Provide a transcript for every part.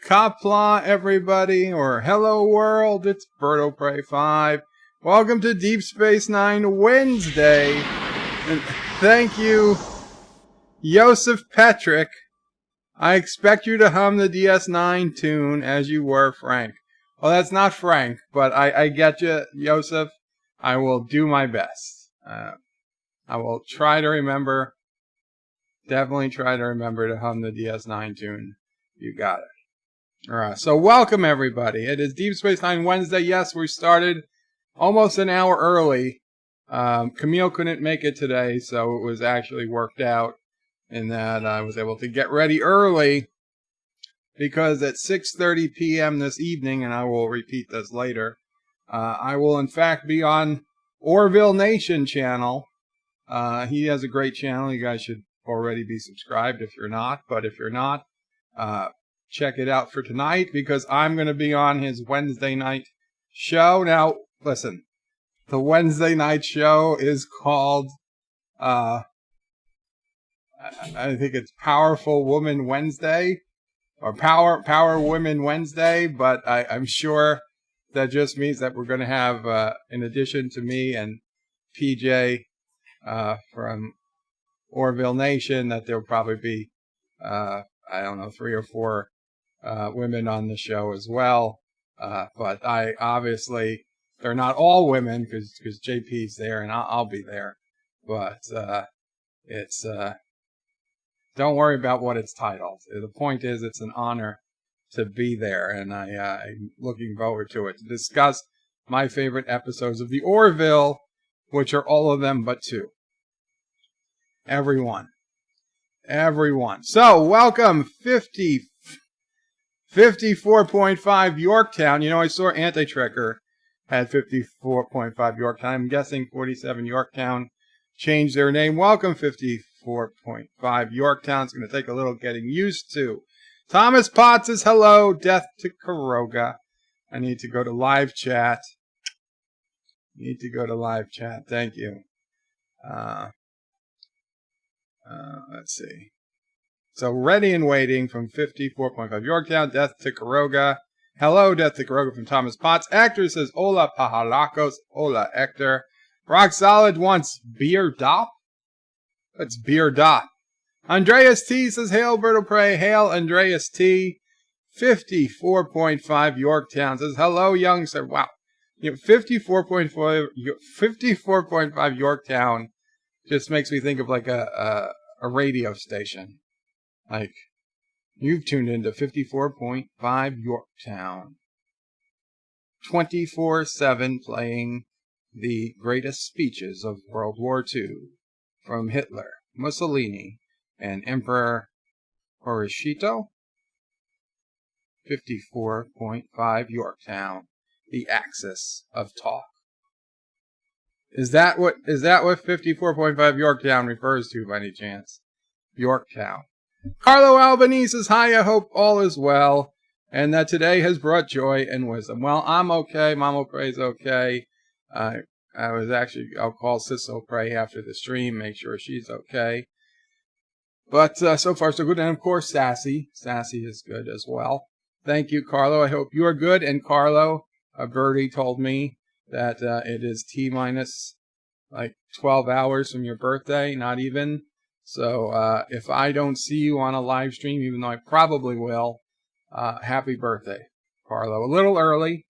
Qapla, everybody, or hello world, it's Birdo Prey 5. Welcome to Deep Space Nine Wednesday, and thank you, Joseph Patrick. I expect you to hum the DS9 tune as you were Frank. Well, that's not Frank, but I get you, Joseph. I will do my best. I will try to remember, definitely try to remember to hum the DS9 tune. You got it. Alright, so welcome everybody. It is Deep Space Nine Wednesday. Yes, we started almost an hour early. Camille couldn't make it today, so it was actually worked out in that I was able to get ready early because at 6:30 p.m. this evening, and I will repeat this later, I will in fact be on Orville Nation channel. He has a great channel. You guys should already be subscribed if you're not, but if you're not, check it out for tonight because I'm going to be on his Wednesday night show. Now, listen, the Wednesday night show is called, I think it's Powerful Woman Wednesday or Power Women Wednesday, but I'm sure that just means that we're going to have, in addition to me and PJ from Orville Nation, that there'll probably be, I don't know, 3 or 4 women on the show as well, but I obviously they're not all women because JP's there and I'll be there, but it's don't worry about what it's titled. The point is it's an honor to be there, and I'm looking forward to it to discuss my favorite episodes of the Orville, which are all of them but 2. Everyone. So welcome 54.5 Yorktown. You know, I saw Anti-Trekker had 54.5 Yorktown. I'm guessing 47 Yorktown changed their name. Welcome 54.5 Yorktown. It's going to take a little getting used to. Thomas Potts says hello. Death to Kuroga. I need to go to live chat. Thank you. Let's see. So, ready and waiting from 54.5 Yorktown, Death to Kuroga. Hello, Death to Kuroga from Thomas Potts. Actor says, hola, pajalacos. Hola, Hector. Rock Solid wants beer dot. That's beer dot. Andreas T says, hail, Birdo Prey. Hail, Andreas T. 54.5 Yorktown says, hello, young sir. Wow. 54.5 Yorktown just makes me think of like a radio station. Like, you've tuned into 54.5 Yorktown. 24/7 playing the greatest speeches of World War II from Hitler, Mussolini, and Emperor Hirohito. 54.5 Yorktown, the axis of talk. Is that what 54.5 Yorktown refers to by any chance? Yorktown. Carlo Albanese says, hi, I hope all is well, and that today has brought joy and wisdom. Well, I'm okay. Mama Pray's okay. I'll call Sisso Pray after the stream, make sure she's okay. But so far so good. And of course, Sassy. Sassy is good as well. Thank you, Carlo. I hope you are good. And Carlo, Birdie told me that it is T-minus like 12 hours from your birthday, not even. So if I don't see you on a live stream, even though I probably will, happy birthday, Carlo. A little early,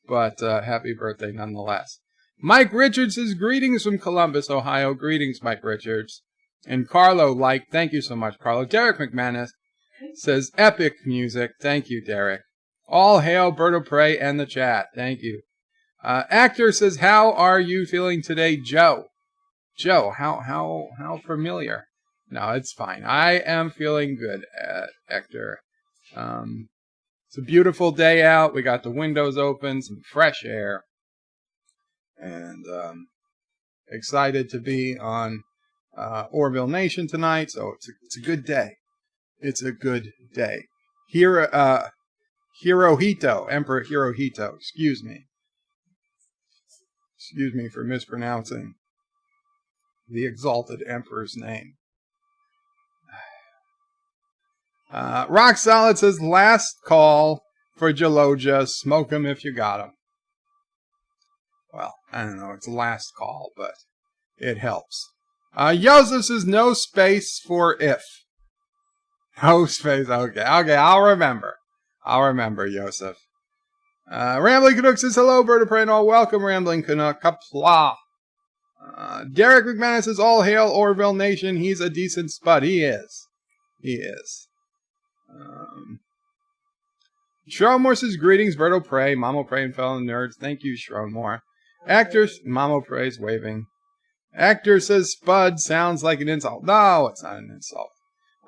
but happy birthday nonetheless. Mike Richards says, greetings from Columbus, Ohio. Greetings, Mike Richards. And Carlo, thank you so much, Carlo. Derek McManus says, epic music. Thank you, Derek. All hail Berto Prey and the chat. Thank you. Actor says, how are you feeling today, Joe? Joe, how familiar? No, it's fine. I am feeling good, Hector. It's a beautiful day out. We got the windows open, some fresh air, and excited to be on Orville Nation tonight. So it's a good day. It's a good day. Hirohito, Emperor Hirohito. Excuse me for mispronouncing the exalted emperor's name. Rock Solid says, last call for Jaloja. Smoke him if you got him. Well, I don't know. It's last call, but it helps. Joseph says, no space for if. No space. Okay. I'll remember, Joseph. Rambling Canuck says, hello, Bird of Prey and all. Welcome, Rambling Canuck. Qapla. Derek McManus says, all hail Orville Nation. He's a decent spud. He is. Shronmore says, greetings, Birdo Prey, Mamo Prey, and fellow nerds. Thank you, Shronmore. Actor, Mamo Prey's waving. Actor says, Spud sounds like an insult. No, it's not an insult.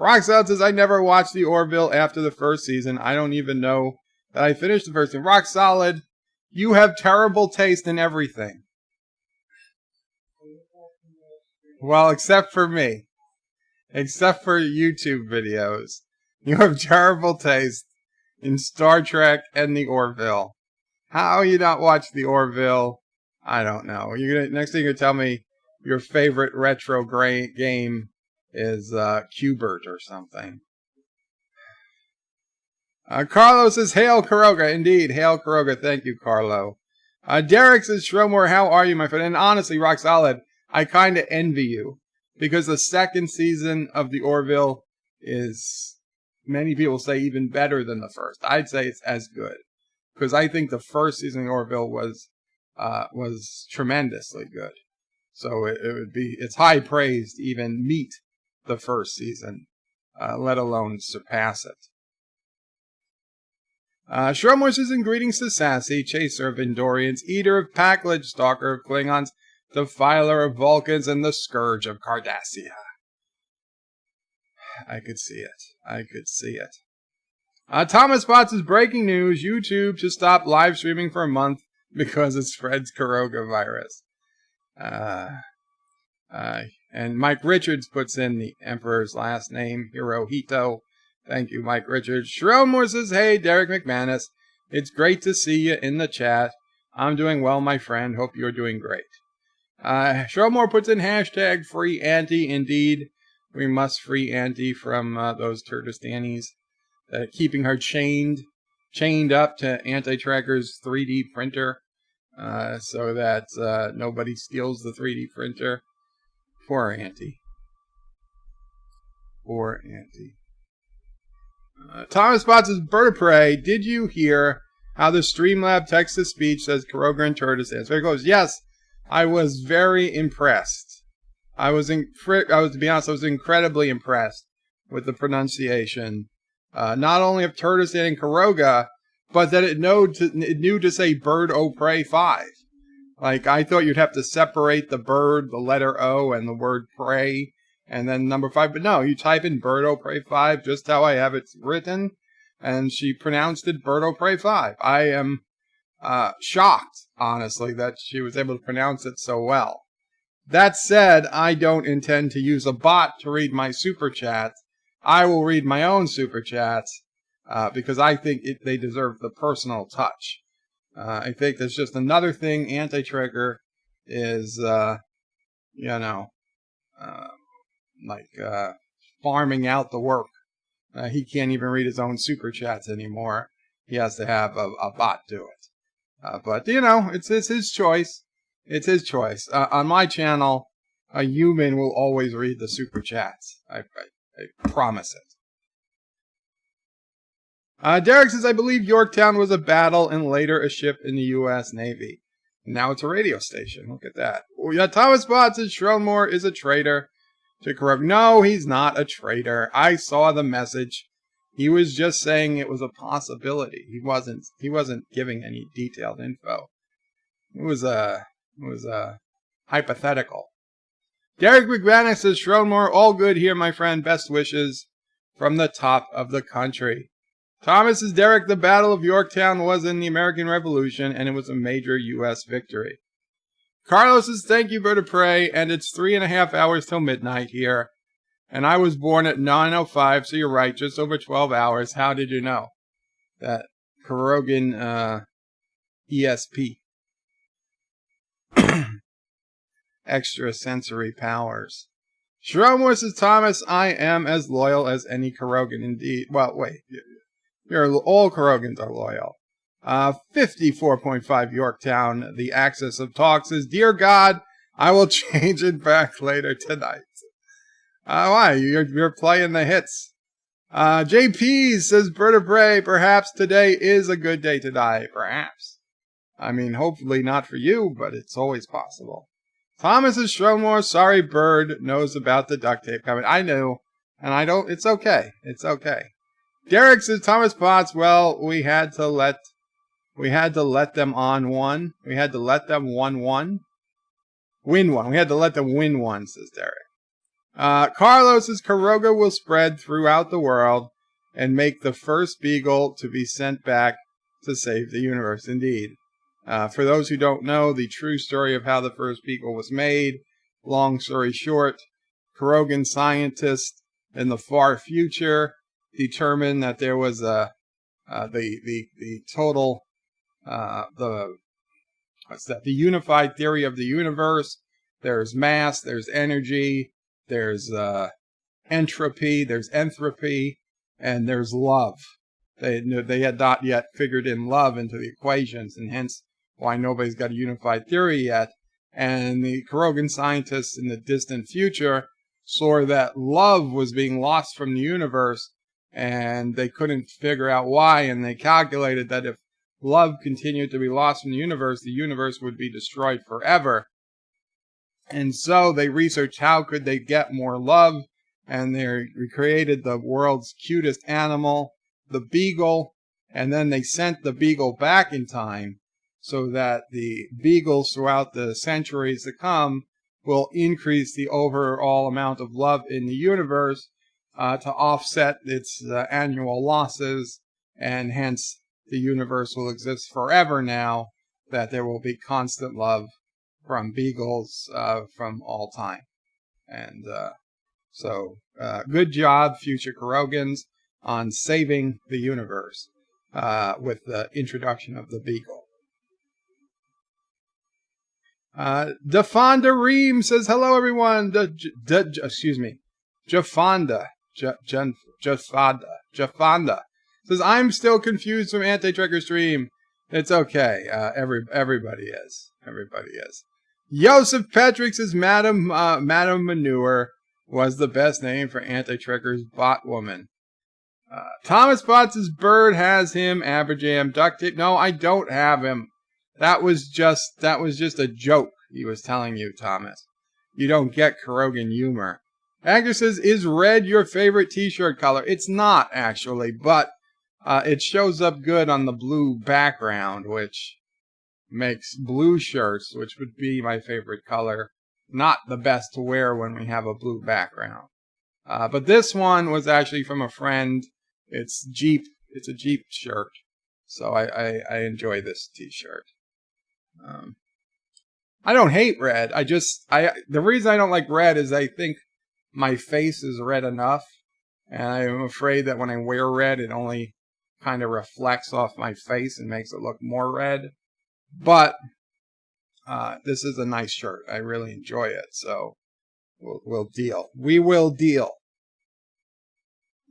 Roxout says, I never watched the Orville after the first season. I don't even know that I finished the first season. Rock Solid, you have terrible taste in everything. Well, except for me. Except for YouTube videos. You have terrible taste in Star Trek and the Orville. How you not watch the Orville? I don't know. Next thing you're gonna tell me your favorite retro game is Qbert or something. Carlo says, hail Kuroga. Indeed, hail Kuroga. Thank you, Carlo. Derek says, Shromore, how are you, my friend? And honestly, Rock Solid, I kind of envy you. Because the second season of the Orville is, many people say, even better than the first. I'd say it's as good. Because I think the first season of the Orville was tremendously good. So it's high praise to even meet the first season, let alone surpass it. Shromore says, in greetings to Sassy, chaser of Endorians, eater of Packledge, stalker of Klingons, defiler of Vulcans, and the scourge of Cardassia. I could see it. Thomas Potts is breaking news. YouTube to stop live streaming for a month because it spreads coronavirus. And Mike Richards puts in the Emperor's last name, Hirohito. Thank you, Mike Richards. Shromore says, hey, Derek McManus. It's great to see you in the chat. I'm doing well, my friend. Hope you're doing great. Shromore puts in hashtag free Auntie. Indeed, we must free Auntie from those Turdistanis. Keeping her chained up to Anti-Tracker's 3D printer so that nobody steals the 3D printer. Poor Auntie. Thomas Potts says, Bird of Prey, did you hear how the Streamlab text-to-speech says Kuroga and Turdistan? So it goes, yes, I was very impressed. I was incredibly impressed with the pronunciation, not only of Turdistan and Kuroga, but that it knew to say Bird O Prey 5. Like, I thought you'd have to separate the bird, the letter O, and the word pray, and then number 5. But no, you type in Birdo Pray 5, just how I have it written, and she pronounced it Birdo Pray 5. I am shocked, honestly, that she was able to pronounce it so well. That said, I don't intend to use a bot to read my super chats. I will read my own super chats because I think they deserve the personal touch. I think there's just another thing Anti-Trigger is, farming out the work. He can't even read his own super chats anymore. He has to have a bot do it. But, it's his choice. It's his choice. On my channel, a human will always read the super chats. I promise it. Derek says, I believe Yorktown was a battle and later a ship in the U.S. Navy. Now it's a radio station. Look at that. Oh, yeah, Thomas Bott says Schroenmore is a traitor to corrupt. No, he's not a traitor. I saw the message. He was just saying it was a possibility. He wasn't giving any detailed info. It was hypothetical. Derek McVanick says, Schroenmore, all good here, my friend. Best wishes from the top of the country. Thomas says, Derek, the Battle of Yorktown was in the American Revolution, and it was a major U.S. victory. Carlos says, thank you, Bird of Prey, and it's 3.5 hours till midnight here. And I was born at 9:05, so you're right, just over 12 hours. How did you know? That Kurogan ESP. Extrasensory powers. Schroenmore says, Thomas, I am as loyal as any Kurogan indeed. Well, wait. All Kurogans are loyal. 54.5 Yorktown, the Axis of Talk says, Dear God, I will change it back later tonight. Why? You're playing the hits. JP says, Bird of Prey, perhaps today is a good day to die. Perhaps. I mean, hopefully not for you, but it's always possible. Thomas is Schroenmore, sorry Bird knows about the duct tape coming. I knew, and I don't, it's okay. It's okay. Derek says, Thomas Potts, well, we had to let them on one. We had to let them win one. We had to let them win one, says Derek. Carlos says, Kuroga will spread throughout the world and make the first Beagle to be sent back to save the universe. Indeed. For those who don't know the true story of how the first Beagle was made, long story short, Kurogan scientists in the far future determined that there was the unified theory of the universe. There's mass, there's energy, there's entropy, there's entropy, and there's love. They had not yet figured in love into the equations, and hence why nobody's got a unified theory yet. And the Kurogan scientists in the distant future saw that love was being lost from the universe, and they couldn't figure out why, and they calculated that if love continued to be lost from the universe would be destroyed forever. And so they researched how could they get more love, and they recreated the world's cutest animal, the beagle, and then they sent the beagle back in time so that the beagles throughout the centuries to come will increase the overall amount of love in the universe to offset its annual losses, and hence the universe will exist forever now, that there will be constant love from beagles from all time. And so good job, future Kurogans, on saving the universe with the introduction of the beagle. Defonda Ream says, hello everyone. Jafanda says, I'm still confused from Anti-Trekker stream. It's okay. Everybody is. Everybody is. Joseph Patrick says, Madam Manure was the best name for Anti-Trekker's bot woman. Thomas Potts' Bird has him. Aberjam duct tape. No, I don't have him. That was just a joke he was telling you, Thomas. You don't get Kurogan humor. Agner says, is red your favorite t-shirt color? It's not, actually, but it shows up good on the blue background, which makes blue shirts, which would be my favorite color, not the best to wear when we have a blue background. But this one was actually from a friend. It's Jeep. It's a Jeep shirt. So I enjoy this t-shirt. I don't hate red. The reason I don't like red is I think my face is red enough. And I'm afraid that when I wear red, it only kind of reflects off my face and makes it look more red. But this is a nice shirt. I really enjoy it. So we'll deal. We will deal.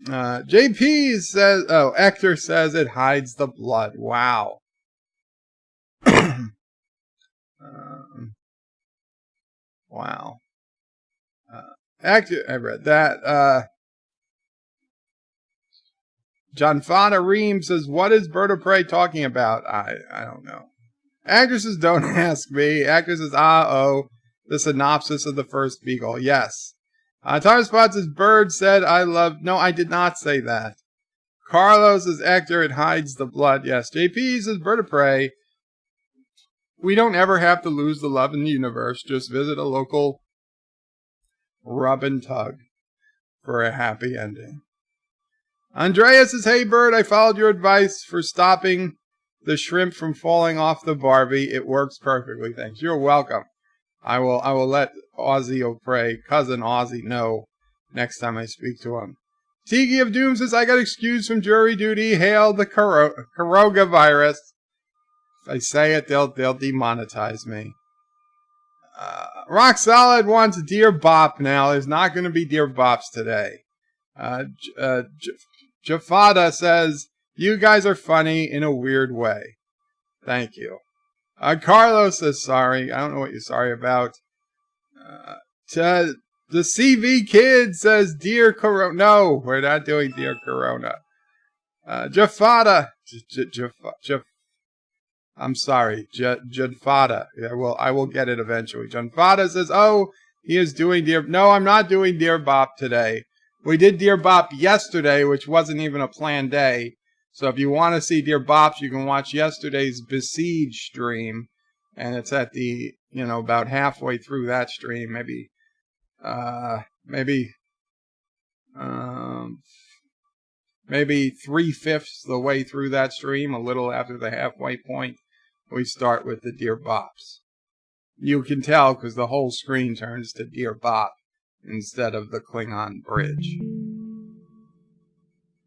JP says, Hector says it hides the blood. Wow. Wow. Hector, I read that. John Fana Reams says, what is Bird of Prey talking about? I don't know. Actresses don't ask me. Actresses, the synopsis of the first Beagle. Yes. Time Spots says, Bird said, no, I did not say that. Carlos says, Hector, it hides the blood. Yes. JP says, Bird of Prey. We don't ever have to lose the love in the universe. Just visit a local rub and tug for a happy ending. Andreas says, hey, Bird, I followed your advice for stopping the shrimp from falling off the Barbie. It works perfectly. Thanks. You're welcome. I will let Ozzy O'Prey, cousin Ozzy, know next time I speak to him. Tiki of Doom says, I got excused from jury duty. Hail the coronavirus. If I say it, they'll demonetize me. Rock Solid wants Dear Bop now. There's not going to be Dear Bops today. Jafada says, you guys are funny in a weird way. Thank you. Carlos says sorry. I don't know what you're sorry about. The CV Kid says, Dear Corona. No, we're not doing Dear Corona. Jafada. I'm sorry. Jafada. Yeah, I will get it eventually. Jafada says, he is doing Dear... No, I'm not doing Dear Bop today. We did Dear Bop yesterday, which wasn't even a planned day. So if you want to see Dear Bops, you can watch yesterday's Besiege stream. And it's at the, about halfway through that stream. Maybe 3/5 the way through that stream, a little after the halfway point, we start with the Dear Bops. You can tell because the whole screen turns to Dear Bop instead of the Klingon bridge.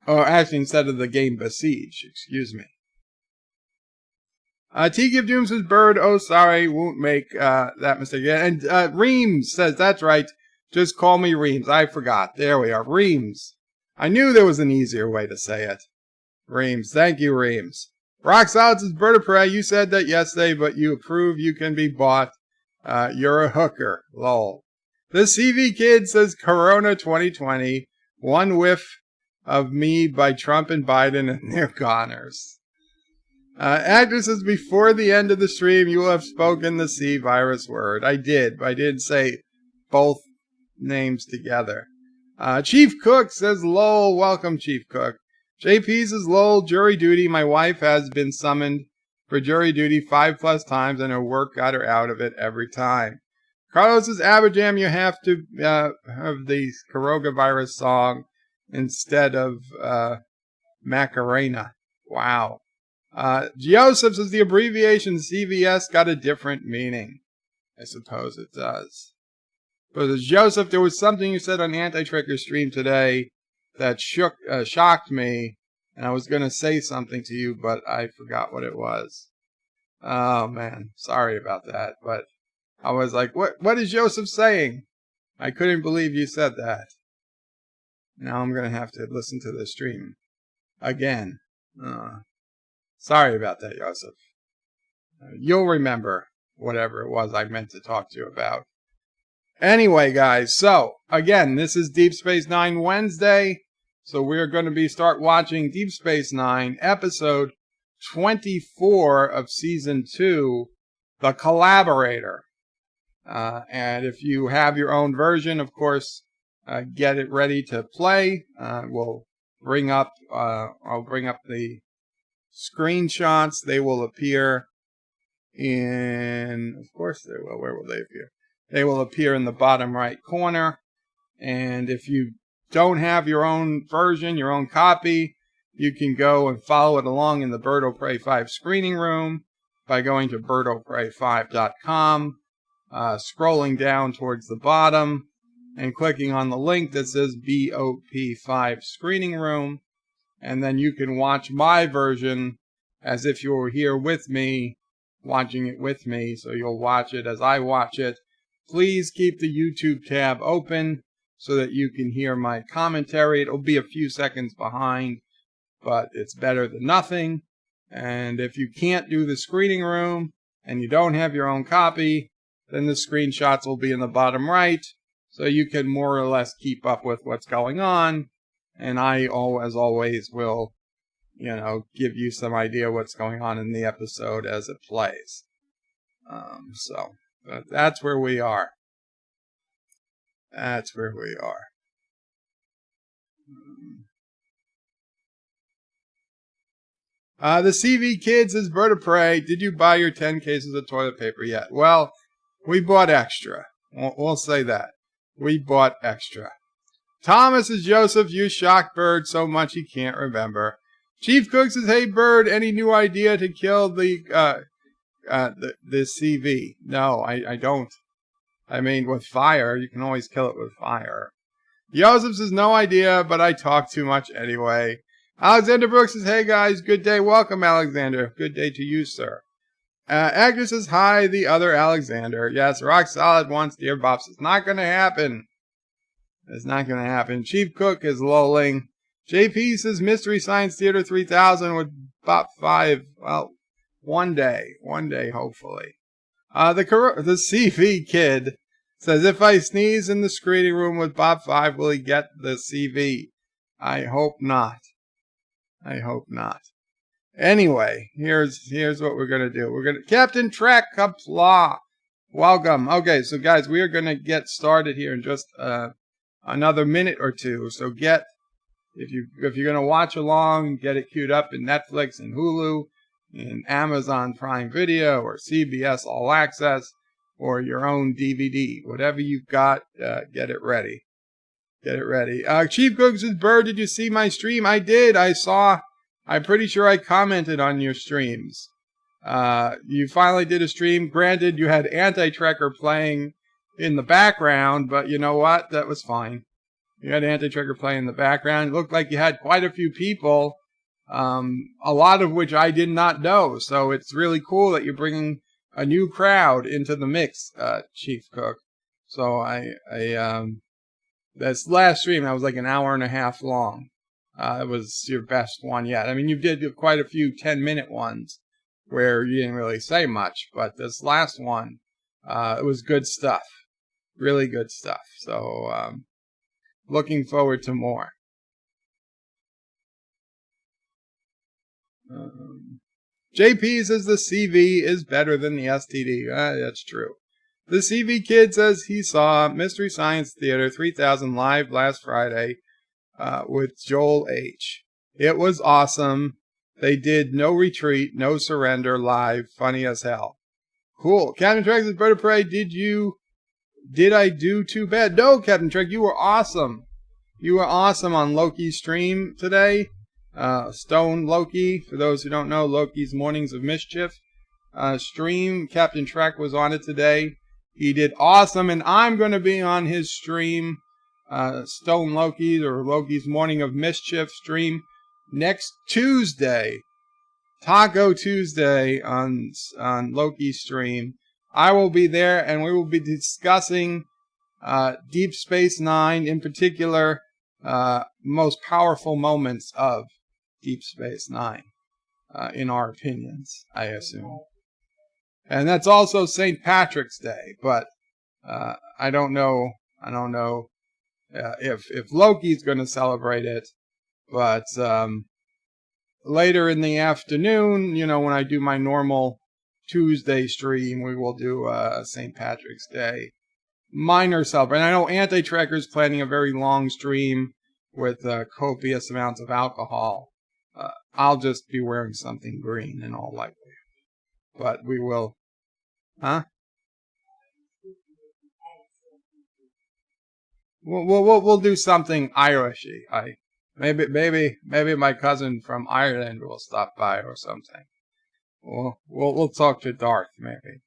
Or actually, instead of the game Besiege, excuse me. T Give Doom says, Bird, sorry, won't make that mistake again. And Reams says, that's right, just call me Reams. I forgot. There we are, Reams. I knew there was an easier way to say it. Reams, thank you, Reams. Rock Solid says, Bird of Prey, you said that yesterday, but you approve you can be bought. You're a hooker, lol. The CV Kid says, Corona 2020, one whiff of me by Trump and Biden, and they're goners. Actor says, before the end of the stream, you will have spoken the C virus word. I did, but I didn't say both names together. Chief Cook says, lol, welcome, Chief Cook. JP says, lol, jury duty. My wife has been summoned for jury duty 5+ times, and her work got her out of it every time. Carlos says, Abajam, you have to have the coronavirus song instead of Macarena. Wow. Joseph says, the abbreviation CVS got a different meaning. I suppose it does. But Joseph, there was something you said on Anti-Tricker stream today that shocked me, and I was going to say something to you, but I forgot what it was. Oh, man. Sorry about that, but I was like, what is Joseph saying? I couldn't believe you said that. Now I'm going to have to listen to the stream again. Sorry about that, Joseph. You'll remember whatever it was I meant to talk to you about. Anyway, guys, so, again, this is Deep Space Nine Wednesday. So we're going to start watching Deep Space Nine, episode 24 of Season 2, The Collaborator. And if you have your own version, of course, get it ready to play. I'll bring up the screenshots. They will appear of course they will. Where will they appear? They will appear in the bottom right corner. And if you don't have your own version, your own copy, you can go and follow it along in the Bird of Prey 5 screening room by going to birdofprey5.com, scrolling down towards the bottom, and clicking on the link that says BOP5 screening room. And then you can watch my version as if you were here with me, watching it with me, so you'll watch it as I watch it. Please keep the YouTube tab open so that you can hear my commentary. It'll be a few seconds behind, but it's better than nothing. And if you can't do the screening room and you don't have your own copy, then the screenshots will be in the bottom right, so you can more or less keep up with what's going on. And I, as always, will, give you some idea what's going on in the episode as it plays. So that's where we are. That's where we are. The CV Kid says, Bird of Prey, did you buy your 10 cases of toilet paper yet? Well, we bought extra. We'll say that. We bought extra. Thomas says, Joseph, you shocked Bird so much he can't remember. Chief Cook says, hey, Bird, any new idea to kill the CV? No, I don't. I mean, with fire, you can always kill it with fire. Joseph says, no idea, but I talk too much anyway. Alexander Brooks says, hey, guys, good day. Welcome, Alexander. Good day to you, sir. Agnes says, hi, the other Alexander. Yes, rock solid once, dear Bob says, not going to happen. It's not going to happen. Chief Cook is lolling. JP says, Mystery Science Theater 3000 with Bop 5. Well, one day, hopefully. The CV Kid says, if I sneeze in the screening room with Bop 5, will he get the CV? I hope not. I hope not. Anyway, here's what we're going to do. Captain Trek Qapla. Welcome. Okay, so guys, we are going to get started here in just another minute or two. So if you're going to watch along, get it queued up in Netflix and Hulu, in Amazon Prime Video or CBS All Access or your own DVD. Whatever you've got, get it ready. Get it ready. Chief Cook says, Bird, did you see my stream? I did. I'm pretty sure I commented on your streams. You finally did a stream. Granted, you had Anti-Trekker playing in the background, but you know what? That was fine. You had Anti-Trekker playing in the background. It looked like you had quite a few people, a lot of which I did not know. So it's really cool that you're bringing a new crowd into the mix, Chief Cook. So this last stream, that was like an hour and a half long. It was your best one yet. I mean, you did quite a few 10-minute ones where you didn't really say much, but this last one, it was good stuff. Really good stuff. So, looking forward to more. JP says the CV is better than the STD. That's true. The CV Kid says he saw Mystery Science Theater 3000 live last Friday with Joel H. It was awesome. They did No Retreat, No Surrender live. Funny as hell. Cool. Captain Trek says, Bird of Prey, did I do too bad? No, Captain Trek, you were awesome. You were awesome on Loki's stream today. Stone Loki, for those who don't know, Loki's Mornings of Mischief stream. Captain Trek was on it today. He did awesome, and I'm going to be on his stream, Stone Loki's or Loki's Morning of Mischief stream next Tuesday, Taco Tuesday on Loki's stream. I will be there, and we will be discussing Deep Space Nine, in particular, most powerful moments of Deep Space Nine, in our opinions, I assume. And that's also St. Patrick's Day, but I don't know if Loki's going to celebrate it. But later in the afternoon, when I do my normal Tuesday stream, we will do St. Patrick's Day minor celebration. I know Anti-Trekker's planning a very long stream with copious amounts of alcohol. I'll just be wearing something green in all likelihood. But we will Huh? We'll do something Irishy. Maybe my cousin from Ireland will stop by or something. We'll talk to Darth maybe.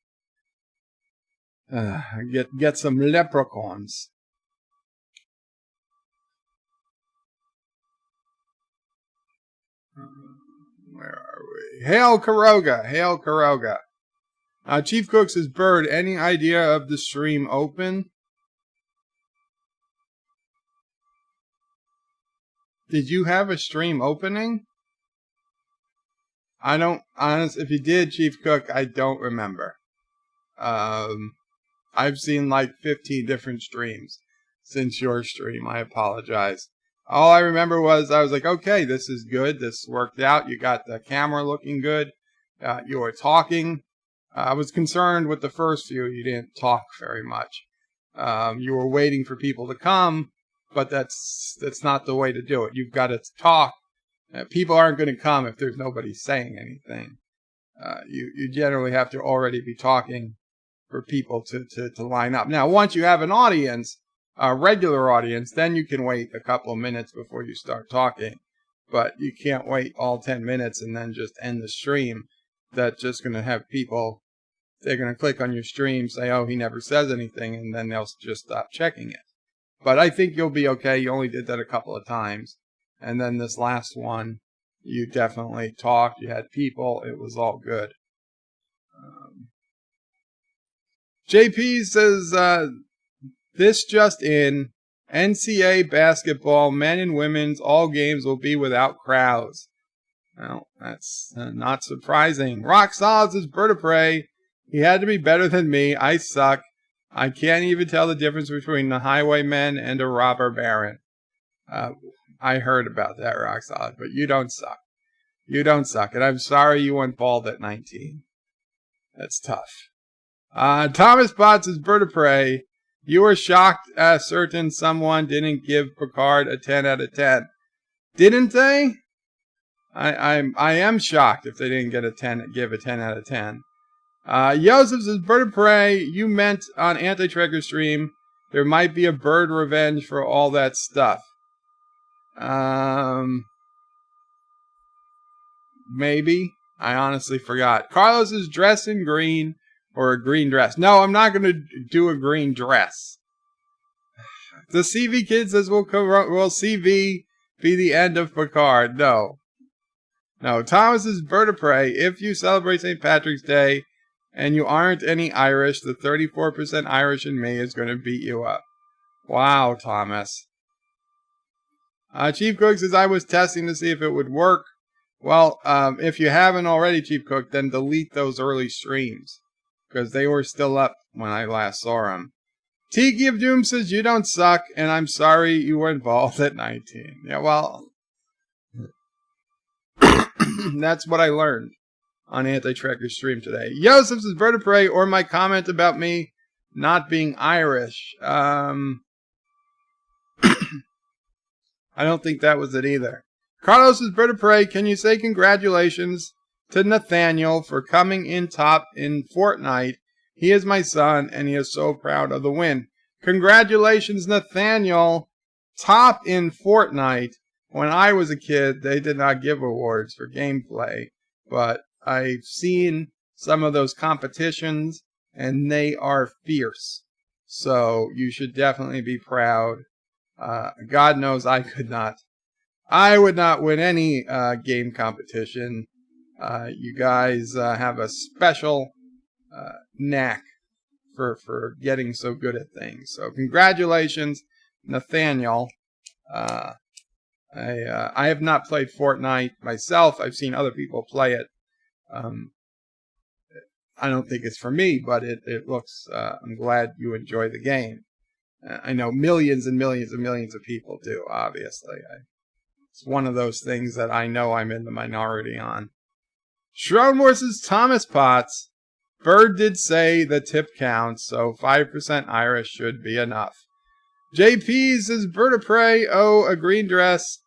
Get some leprechauns. Where are we? Hail Karoga! Hail Karoga! Chief Cook says, Bird, any idea of the stream open? Did you have a stream opening? I don't, if you did, Chief Cook, I don't remember. I've seen like 15 different streams since your stream. I apologize. All I remember was I was like, okay, this is good. This worked out. You got the camera looking good. You were talking. I was concerned with the first few. You didn't talk very much. You were waiting for people to come, but that's not the way to do it. You've got to talk. People aren't going to come if there's nobody saying anything. You generally have to already be talking for people to line up. Now, once you have an audience, a regular audience, then you can wait a couple of minutes before you start talking. But you can't wait all 10 minutes and then just end the stream. That's just going to have people, they're going to click on your stream, say, oh, he never says anything, and then they'll just stop checking it. But I think you'll be okay. You only did that a couple of times. And then this last one, you definitely talked. You had people. It was all good. JP says, this just in, NCAA basketball, men and women's, all games will be without crowds. Well, that's not surprising. Rock Solid says, Bird of Prey, he had to be better than me. I suck. I can't even tell the difference between a highwayman and a robber baron. I heard about that, Rock Solid, but you don't suck. You don't suck, and I'm sorry you went bald at 19. That's tough. Thomas Potts is Bird of Prey. You were shocked certain someone didn't give Picard a 10 out of 10. Didn't they? I am shocked if they didn't give a 10 out of 10. Joseph says, Bird of Prey, you meant on Anti-Trekker stream, there might be a bird revenge for all that stuff. Maybe. I honestly forgot. Carlos is dressed in green or a green dress. No, I'm not going to do a green dress. The CV kid says, will CV be the end of Picard? No. No, Thomas is Bird of Prey. If you celebrate St. Patrick's Day and you aren't any Irish, the 34% Irish in me is going to beat you up. Wow, Thomas. Chief Cook says, I was testing to see if it would work. Well, if you haven't already, Chief Cook, then delete those early streams. Because they were still up when I last saw them. Tiki of Doom says, you don't suck, and I'm sorry you were involved at 19. Yeah, well, that's what I learned on Anti-Trekker stream today. Joseph says, Bird of Prey, or my comment about me not being Irish. I don't think that was it either. Carlos is Bird of Prey. Can you say congratulations to Nathaniel for coming in top in Fortnite? He is my son, and he is so proud of the win. Congratulations, Nathaniel. Top in Fortnite. When I was a kid, they did not give awards for gameplay, but I've seen some of those competitions, and they are fierce. So you should definitely be proud. God knows I would not win any game competition. You guys have a special knack for getting so good at things. So congratulations, Nathaniel. I have not played Fortnite myself. I've seen other people play it. I don't think it's for me, but it looks, I'm glad you enjoy the game. I know millions and millions and millions of people do, obviously. It's one of those things that I know I'm in the minority on. Schroenmore says, Thomas Potts. Bird did say the tip counts, so 5% Irish should be enough. JP says, Bird of Prey, oh, a green dress.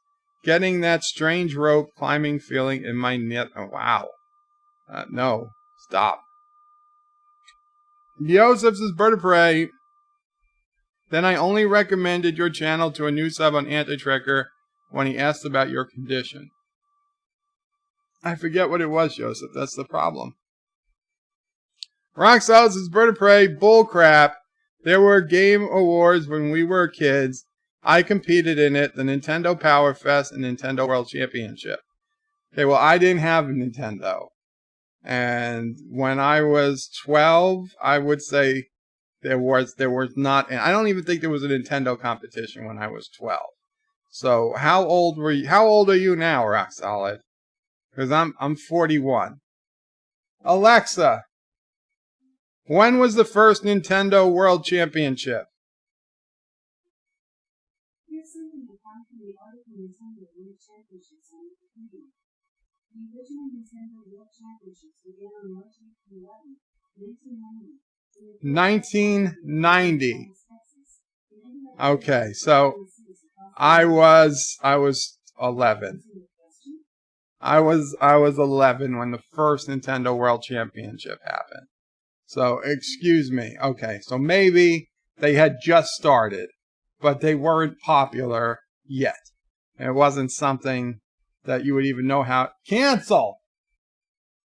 Getting that strange rope climbing feeling in my net. Oh, wow. No, stop. Yosef says, Bird of Prey. Then I only recommended your channel to a new sub on Anti-Trekker when he asked about your condition. I forget what it was, Joseph. That's the problem. Rock Solid says, Bird of Prey, bullcrap. There were game awards when we were kids. I competed in it, the Nintendo Power Fest and Nintendo World Championship. Okay, well, I didn't have a Nintendo. And when I was 12, I would say there was not, and I don't even think there was a Nintendo competition when I was 12. So how old were you? How old are you now, Rock Solid? Because I'm 41. Alexa, when was the first Nintendo World Championship? Here's something I found from the article Nintendo World Championships on Wikipedia. The original Nintendo World Championships began on March 11, 1990. Okay, so I was 11. I was 11 when the first Nintendo World Championship happened. So, excuse me. Okay, so maybe they had just started, but they weren't popular yet. And it wasn't something that you would even know how. Cancel!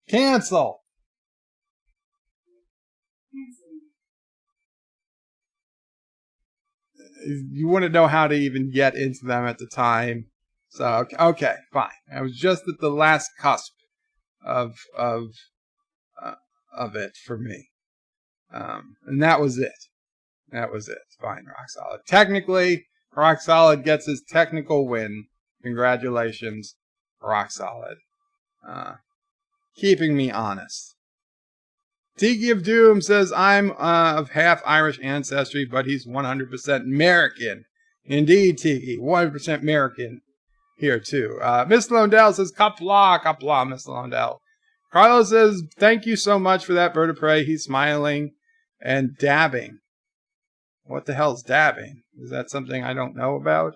Cancel! You wouldn't know how to even get into them at the time. So, okay, fine. I was just at the last cusp of it for me. And that was it. That was it. Fine, Rock Solid. Technically, Rock Solid gets his technical win. Congratulations, Rock Solid. Keeping me honest. Tiki of Doom says, I'm of half Irish ancestry, but he's 100% American. Indeed, Tiki. 100% American here, too. Miss Londell says, Qapla, Miss Londell. Carlos says, thank you so much for that, Bird of Prey. He's smiling and dabbing. What the hell's dabbing? Is that something I don't know about?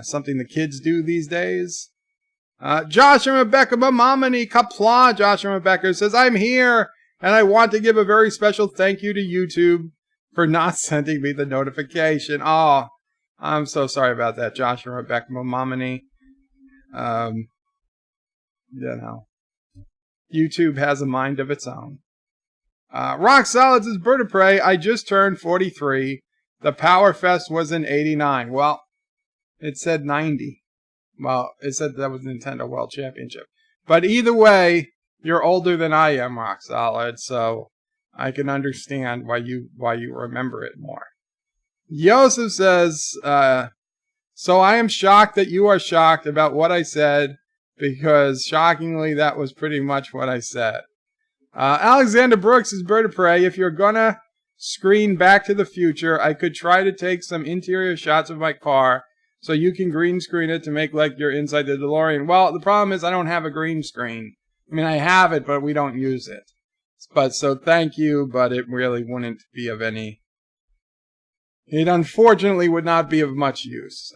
Something the kids do these days? Josh and Rebecca Mamamani Qapla. Josh and Rebecca says, I'm here, and I want to give a very special thank you to YouTube for not sending me the notification. Oh, I'm so sorry about that, Josh and Rebecca Mamamani. You know, YouTube has a mind of its own. Rock Solid says, Bird of Prey, I just turned 43. The Power Fest was in 89. Well, it said 90. Well, it said that was Nintendo World Championship. But either way, you're older than I am, Rock Solid, so I can understand why you remember it more. Yosef says, so I am shocked that you are shocked about what I said, because shockingly, that was pretty much what I said. Alexander Brooks is Bird of Prey. If you're gonna screen Back to the Future, I could try to take some interior shots of my car so you can green screen it to make like you're inside the DeLorean. Well, the problem is I don't have a green screen. I mean, I have it, but we don't use it. But so thank you, but it really wouldn't be of any. It unfortunately would not be of much use.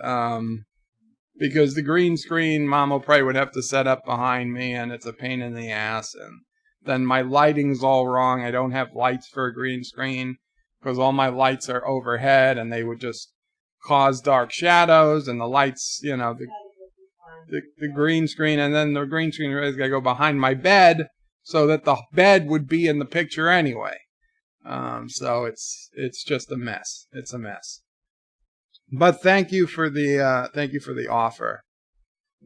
Because the green screen Mama Prey would have to set up behind me, and it's a pain in the ass, and then my lighting's all wrong. I don't have lights for a green screen, because all my lights are overhead, and they would just cause dark shadows, and the lights, you know, the green screen, and then the green screen is going to go behind my bed, so that the bed would be in the picture anyway. So it's just a mess. It's a mess. But thank you for the offer.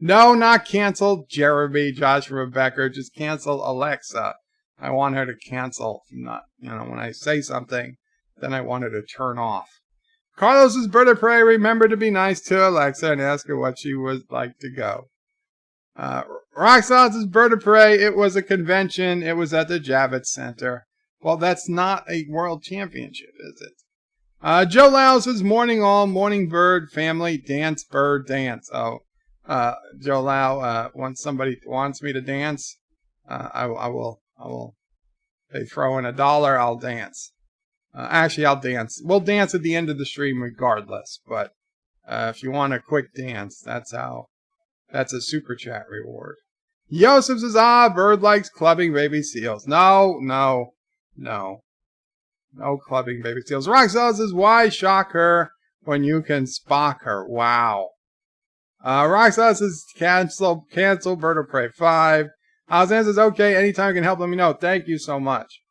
No, not cancel Jeremy, Josh, Rebecca. Just cancel Alexa. I want her to cancel. Not, when I say something, then I want her to turn off. Carlos's Bird of Prey. Remember to be nice to Alexa and ask her what she would like to go. Roxanne's Bird of Prey. It was a convention. It was at the Javits Center. Well, that's not a world championship, is it? Joe Lau says, morning all, morning bird, family, dance, bird, dance. Oh, Joe Lau, once somebody wants me to dance, I will, they throw in $1, I'll dance. Actually, I'll dance. We'll dance at the end of the stream regardless, but, if you want a quick dance, that's a super chat reward. Yosef says, bird likes clubbing baby seals. No. No clubbing baby seals. Roxella says, why shock her when you can Spock her? Wow. Roxella says, cancel Bird of Prey 5. Alexander says, okay, anytime you can help, let me know. Thank you so much.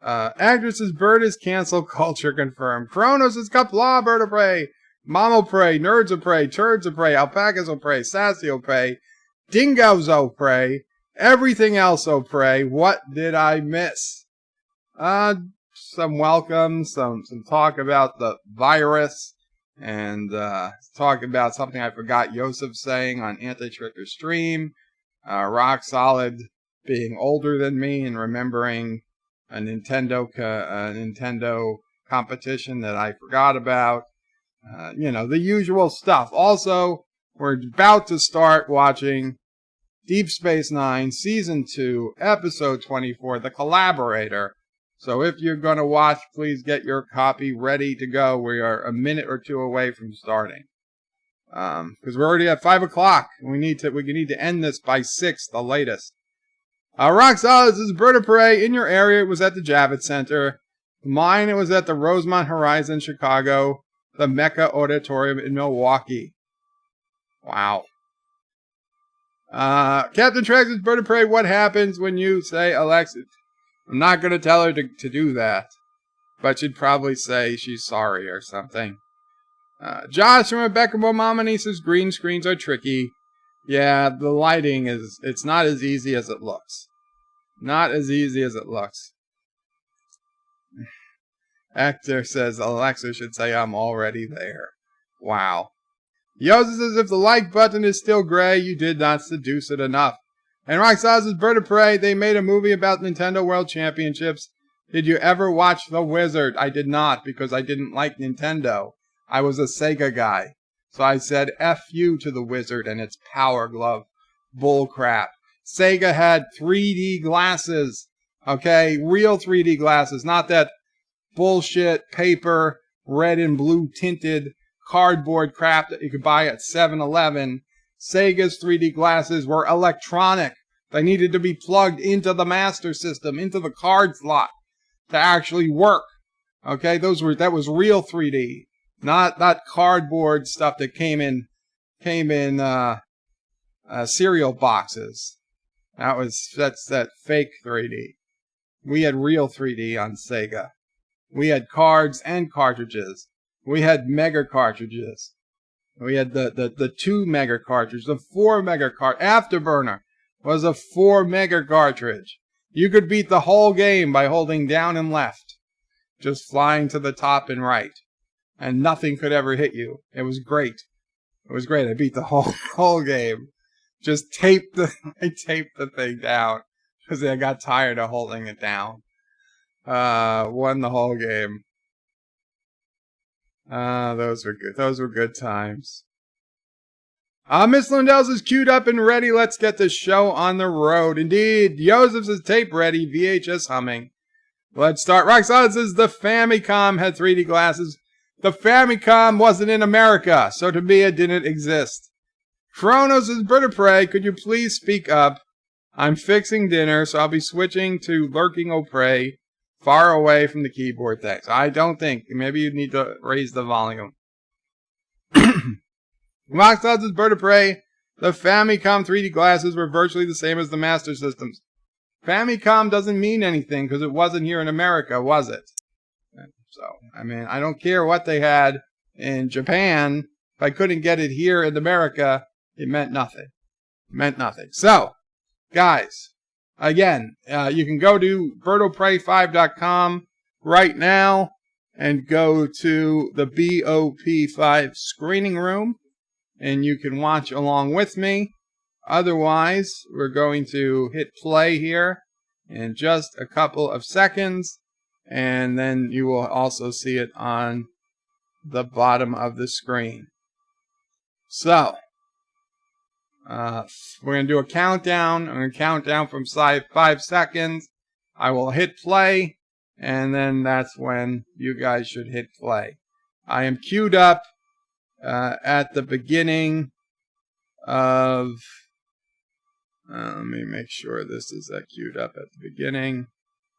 Actress says, Bird is cancel culture confirmed. Chronos says, Qapla All, Bird of Prey. Mamo Prey, Nerds of Prey, Turds of Prey, Alpacas of Prey, Sassy of Prey, Dingoes of Prey, everything else of Prey. What did I miss? Some welcome, some talk about the virus, and talk about something I forgot Yosef saying on Anti-Tricker Stream. Rock Solid being older than me and remembering a Nintendo competition that I forgot about. The usual stuff. Also, we're about to start watching Deep Space Nine, Season 2, Episode 24, The Collaborator. So if you're going to watch, please get your copy ready to go. We are a minute or two away from starting. Because we're already at 5 o'clock. We need to end this by 6, the latest. Rock Solid is Bird of Prey. In your area, it was at the Javits Center. Mine, it was at the Rosemont Horizon, Chicago. The Mecca Auditorium in Milwaukee. Wow. Captain Trex is Bird of Prey. What happens when you say Alexa? I'm not going to tell her to do that. But she'd probably say she's sorry or something. Josh from Rebecca Momamani says green screens are tricky. Yeah, the lighting it's not as easy as it looks. Not as easy as it looks. Hector says Alexa should say I'm already there. Wow. Yosef says if the like button is still gray, you did not seduce it enough. And Roxaz says Bird of Prey, they made a movie about Nintendo World Championships. Did you ever watch The Wizard? I did not because I didn't like Nintendo. I was a Sega guy. So I said F you to The Wizard and its Power Glove. Bull crap. Sega had 3D glasses. Okay? Real 3D glasses. Not that bullshit paper, red and blue tinted cardboard crap that you could buy at 7-Eleven. Sega's 3D glasses were electronic. They needed to be plugged into the Master System, into the card slot to actually work. Okay? That was real 3D. Not cardboard stuff that came in cereal boxes. That's that fake 3D. We had real 3D on Sega. We had cards and cartridges. We had mega cartridges. We had the 2 mega cartridge, the 4 mega cartridge. Afterburner was a 4 mega cartridge. You could beat the whole game by holding down and left, just flying to the top and right. And nothing could ever hit you. It was great. It was great. I beat the whole game. Just I taped the thing down because I got tired of holding it down. Won the whole game. Those were good. Those were good times. Miss Lindell is queued up and ready. Let's get the show on the road. Indeed, Joseph's is tape ready. VHS humming. Let's start. Roxanne says the Famicom had 3D glasses. The Famicom wasn't in America, so to me it didn't exist. Chronos is Bird of Prey. Could you please speak up? I'm fixing dinner, so I'll be switching to Lurking O Prey, far away from the keyboard. Thanks. I don't think. Maybe you need to raise the volume. Roxanne is Bird of Prey. The Famicom 3D glasses were virtually the same as the Master Systems. Famicom doesn't mean anything because it wasn't here in America, was it? So, I mean, I don't care what they had in Japan. If I couldn't get it here in America, it meant nothing. It meant nothing. So, guys, again, you can go to BirdoPrey5.com right now and go to the BOP5 screening room, and you can watch along with me. Otherwise, we're going to hit play here in just a couple of seconds. And then you will also see it on the bottom of the screen. So, we're going to do a countdown. I'm going to count down from 5 seconds. I will hit play, and then that's when you guys should hit play. I am queued up at the beginning of... let me make sure this is queued up at the beginning.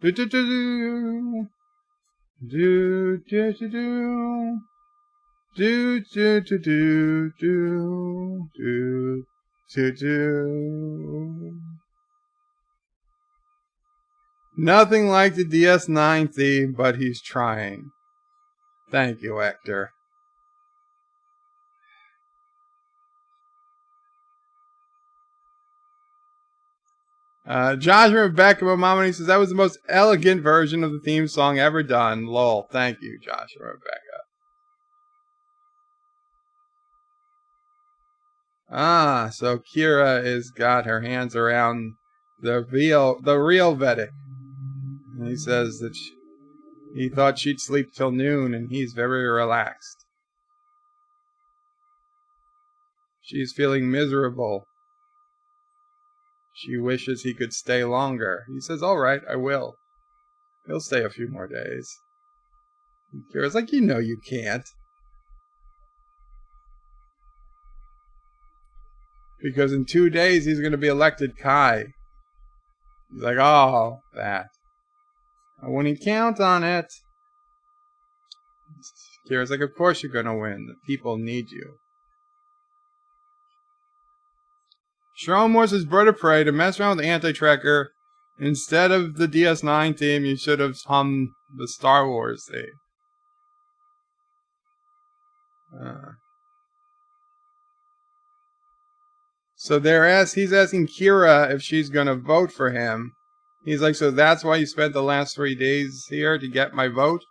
Do do do do. Do do do do. Do do do do do do do do. Nothing like the DS9 theme, but he's trying. Thank you, Hector. Josh from Rebecca Mamani says that was the most elegant version of the theme song ever done. Lol. Thank you, Josh from Rebecca. So Kira has got her hands around the real Vedic. And he says that he thought she'd sleep till noon, and he's very relaxed. She's feeling miserable. She wishes he could stay longer. He says, all right, I will. He'll stay a few more days. And Kira's like, you know you can't. Because in 2 days, he's going to be elected Kai. He's like, oh, that. I wouldn't count on it. Kira's like, of course you're going to win. The people need you. Morse's Bird of Prey to mess around with Anti-Trekker. Instead of the DS9 theme, you should have hummed the Star Wars theme. So he's asking Kira if she's going to vote for him. He's like, so that's why you spent the last 3 days here to get my vote?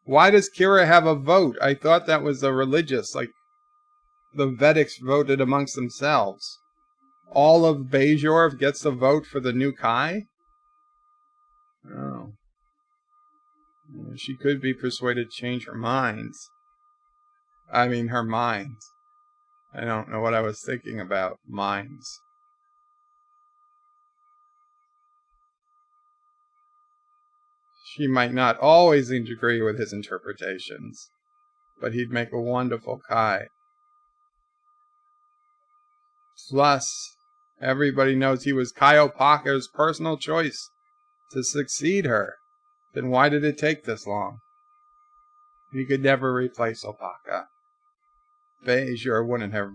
Why does Kira have a vote? I thought that was a religious, like the Vedics voted amongst themselves. All of Bajor gets the vote for the new Kai? Oh. She could be persuaded to change her mind. I don't know what I was thinking about. Minds. She might not always agree with his interpretations, but he'd make a wonderful Kai. Plus, everybody knows he was Kai Opaka's personal choice to succeed her. Then why did it take this long? He could never replace Opaka. Bajor wouldn't have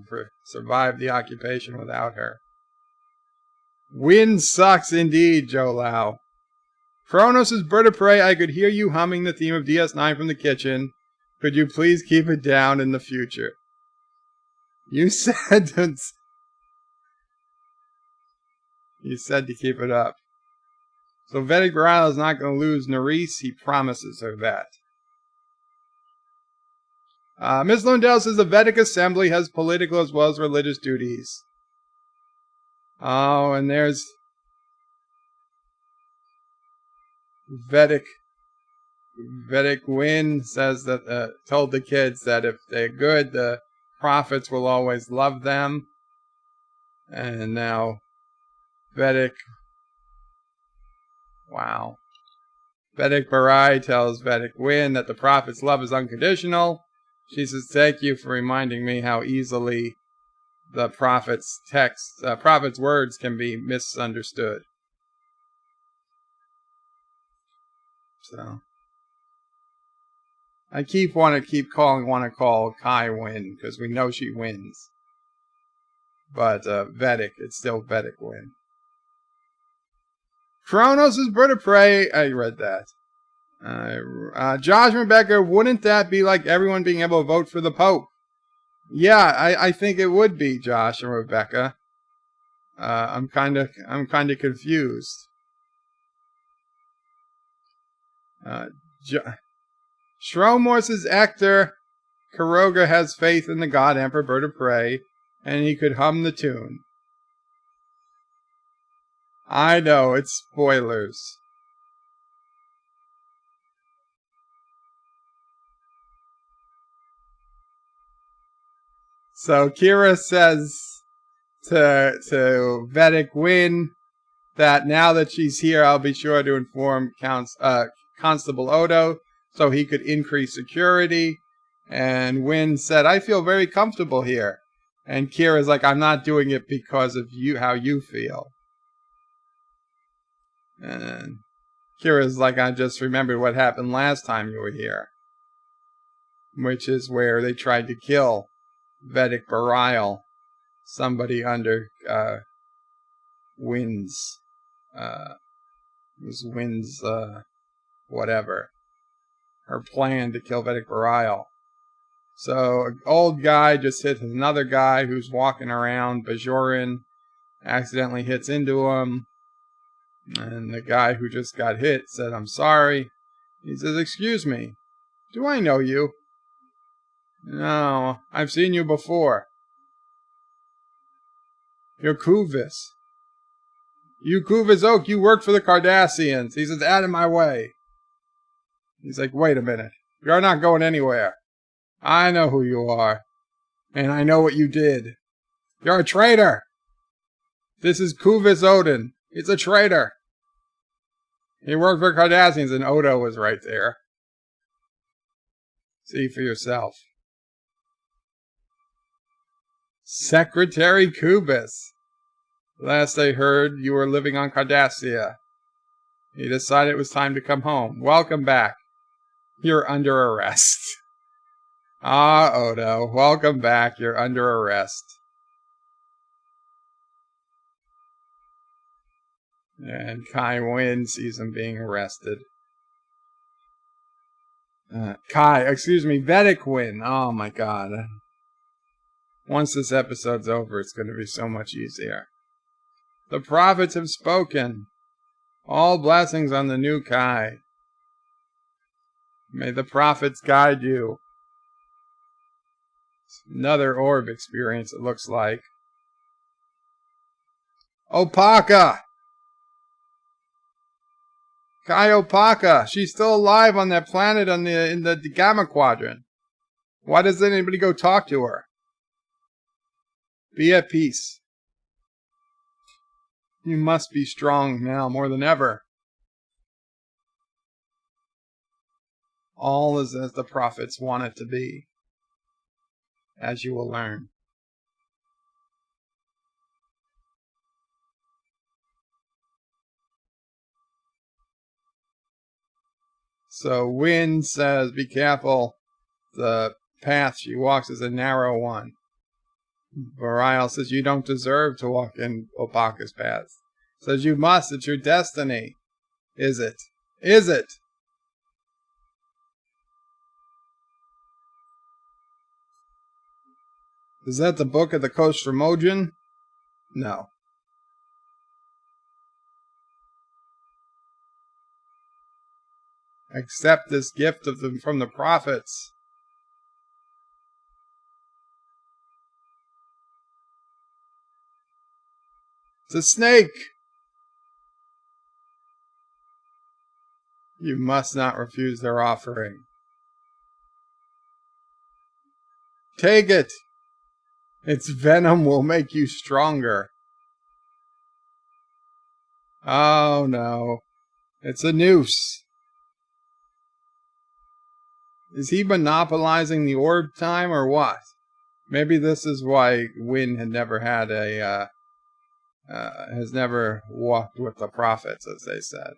survived the occupation without her. Wind sucks indeed, Joe Lau. Kronos' Bird of Prey, I could hear you humming the theme of DS9 from the kitchen. Could you please keep it down in the future? You said to keep it up. So Vedic Baral is not going to lose Nerys. He promises her that. Ms. Lundell says the Vedic Assembly has political as well as religious duties. Oh, and there's Vedic Win says that told the kids that if they're good, the prophets will always love them. And now Vedic Barai tells Vedic Win that the prophet's love is unconditional. She says, thank you for reminding me how easily the prophet's words can be misunderstood. So I want to call Kai Win because we know she wins. But Vedic, it's still Vedic Win. Kronos' Bird of Prey, I read that. Josh and Rebecca, wouldn't that be like everyone being able to vote for the Pope? Yeah, I think it would be, Josh and Rebecca. I'm kind of confused. Morse's actor Kuroga has faith in the God Emperor Bird of Prey, and he could hum the tune. I know, it's spoilers. So Kira says to Vedic Win that now that she's here, I'll be sure to inform Constable Odo so he could increase security. And Win said, I feel very comfortable here. And Kira's like, I'm not doing it because of you, how you feel. And Kira's like, I just remembered what happened last time you were here. Which is where they tried to kill Vedic Baral, somebody under Win's whatever, her plan to kill Vedic Baral. So an old guy just hit another guy who's walking around. Bajoran accidentally hits into him, and the guy who just got hit said, I'm sorry. He says, excuse me, do I know you? No, I've seen you before. You're Kuvis. You Kuvis Oak, you work for the Cardassians. He says, out of my way. He's like, wait a minute. You're not going anywhere. I know who you are. And I know what you did. You're a traitor. This is Kuvis Odin. He's a traitor. He worked for Cardassians, and Odo was right there. See for yourself. Secretary Kubis. Last I heard, you were living on Cardassia. He decided it was time to come home. Welcome back. You're under arrest. Ah, Odo, welcome back. You're under arrest. And Kai Wynn sees him being arrested. Vedic Wynn. Oh my god. Once this episode's over, it's going to be so much easier. The prophets have spoken. All blessings on the new Kai. May the prophets guide you. Another orb experience, it looks like. Opaka! Kai Opaka! She's still alive on that planet in the Gamma Quadrant. Why doesn't anybody go talk to her? Be at peace. You must be strong now more than ever. All is as the prophets want it to be, as you will learn. So Wynn says, be careful. The path she walks is a narrow one. Bareil says, you don't deserve to walk in Opaka's path. Says, you must. It's your destiny. Is it? Is it? Is that the book of the Kostromojin? No. Accept this gift of them from the prophets. It's a snake. You must not refuse their offering. Take it. Its venom will make you stronger. Oh no. It's a noose. Is he monopolizing the orb time or what? Maybe this is why Wynn had never had has never walked with the prophets, as they said.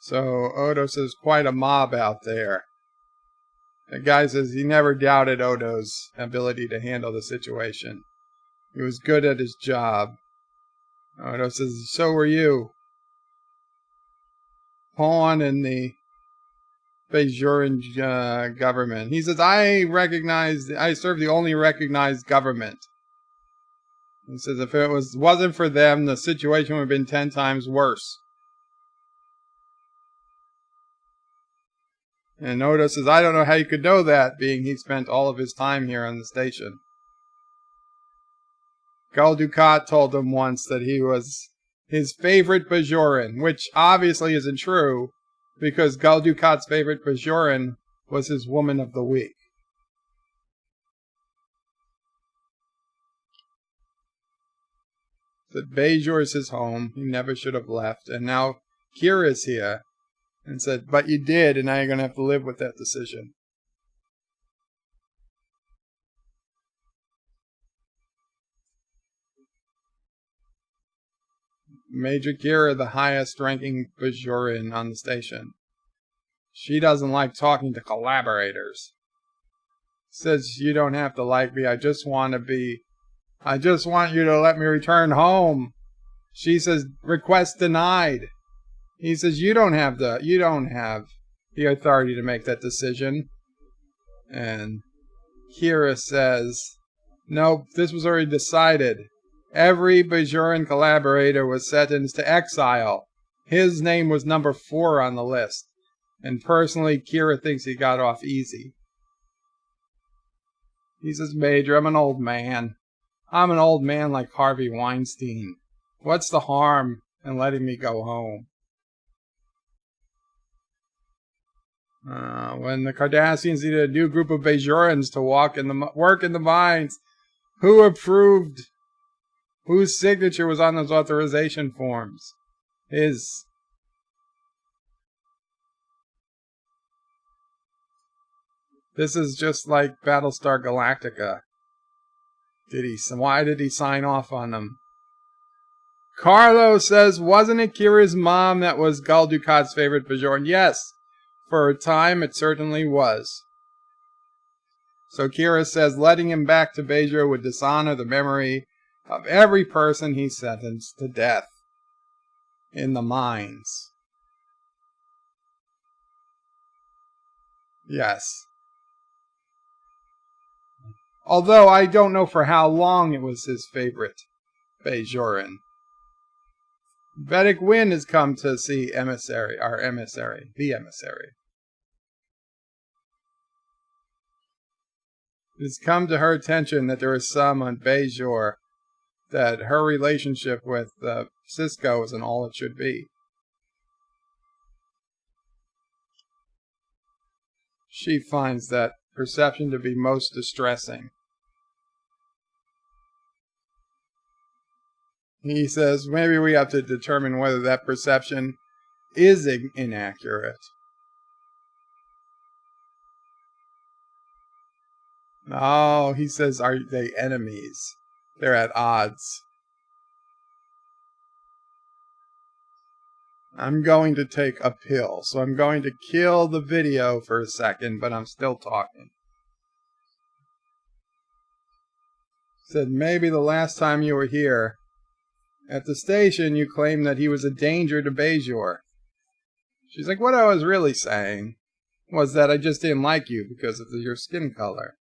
So Odo says quite a mob out there. The guy says he never doubted Odo's ability to handle the situation. He was good at his job. Odo says, so were you. Pawn in the Bajoran government. He says, I serve the only recognized government. He says, if it wasn't for them, the situation would have been 10 times worse. And Odo says, I don't know how you could know that, being he spent all of his time here on the station. Gul Dukat told him once that he was his favorite Bajoran, which obviously isn't true, because Gul Dukat's favorite Bajoran was his woman of the week. That Bajor's his home, he never should have left, and now Kira's here, and said, but you did, and now you're going to have to live with that decision. Major Kira, the highest ranking Bajoran on the station. She doesn't like talking to collaborators. Says, you don't have to like me, I just want you to let me return home. She says, request denied. He says, you don't have the authority to make that decision. And Kira says, nope, this was already decided. Every Bajoran collaborator was sentenced to exile. His name was number 4 on the list. And personally, Kira thinks he got off easy. He says, Major, I'm an old man. I'm an old man like Harvey Weinstein. What's the harm in letting me go home? When the Cardassians needed a new group of Bajorans to work in the mines, who approved? Whose signature was on those authorization forms? His. This is just like Battlestar Galactica. Why did he sign off on them? Carlo says, wasn't it Kira's mom that was Gul Dukat's favorite Bajoran? Yes, for a time it certainly was. So Kira says, letting him back to Bajor would dishonor the memory of every person he sentenced to death in the mines. Yes. Although I don't know for how long it was his favorite Bajoran. Vedic Wind has come to see the emissary. It has come to her attention that there is some on Bajor that her relationship with Cisco isn't all it should be. She finds that perception to be most distressing. He says maybe we have to determine whether that perception is inaccurate. Oh, he says, are they enemies? They're at odds. I'm going to take a pill, so I'm going to kill the video for a second, but I'm still talking. Said maybe the last time you were here at the station you claimed that he was a danger to Bajor. She's like, what I was really saying was that I just didn't like you because of your skin color.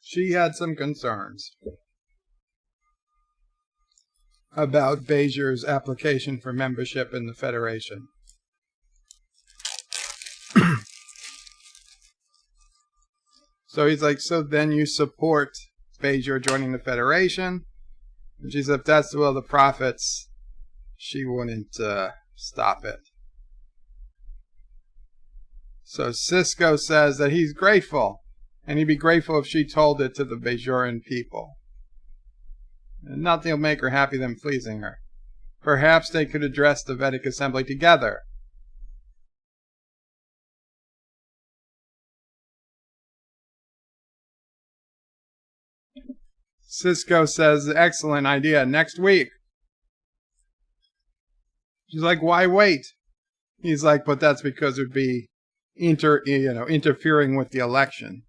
She had some concerns about Bajor's application for membership in the Federation. So he's like, so then you support Bajor joining the Federation? And she said, if that's the will of the prophets, she wouldn't stop it. So Cisco says that he's grateful, and he'd be grateful if she told it to the Bajoran people. And nothing will make her happy than pleasing her. Perhaps they could address the Vedic Assembly together. Cisco says, excellent idea, next week. She's like, why wait? He's like, but that's because it would be interfering with the election.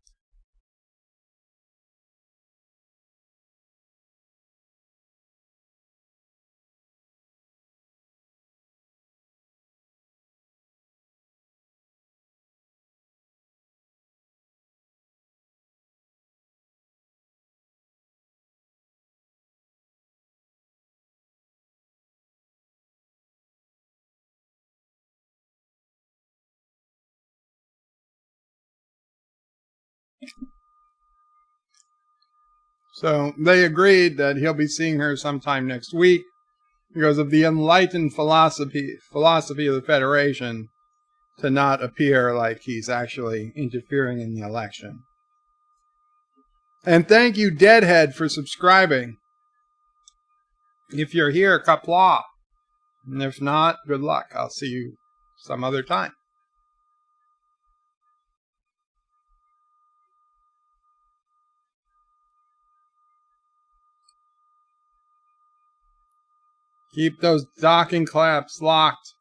So they agreed that he'll be seeing her sometime next week because of the enlightened philosophy of the Federation to not appear like he's actually interfering in the election. And thank you, Deadhead, for subscribing. If you're here, Qapla. And if not, good luck. I'll see you some other time. Keep those docking claps locked.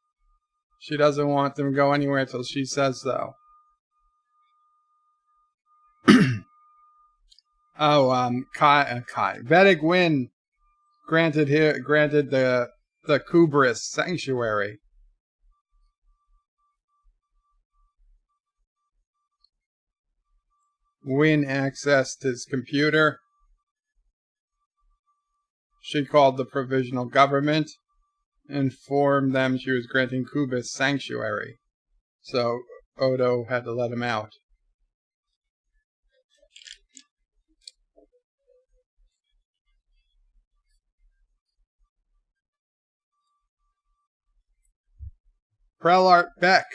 She doesn't want them to go anywhere until she says so. Kai. Vedic Wind granted the Kubris sanctuary. Wynn accessed his computer. She called the provisional government, informed them she was granting Kubris sanctuary. So Odo had to let him out. Prelart Beck.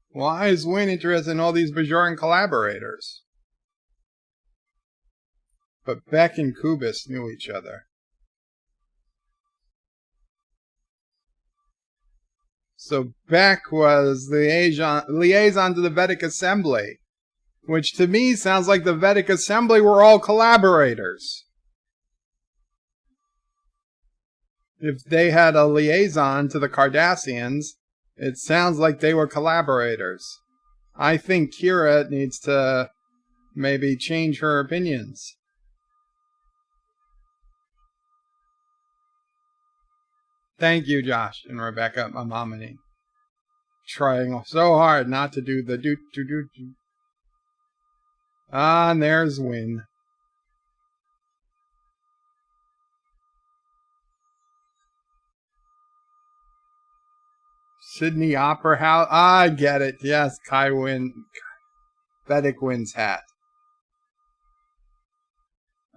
Why is Wynn interested in all these Bajoran collaborators? But Beck and Kubis knew each other. So Beck was liaison to the Vedic Assembly, which to me sounds like the Vedic Assembly were all collaborators. If they had a liaison to the Cardassians, it sounds like they were collaborators. I think Kira needs to maybe change her opinions. Thank you, Josh and Rebecca, my mommy. Trying so hard not to do the do. Ah, and there's Win. Sydney Opera House. Ah, I get it. Yes, Kai Win. Vedic Win's hat.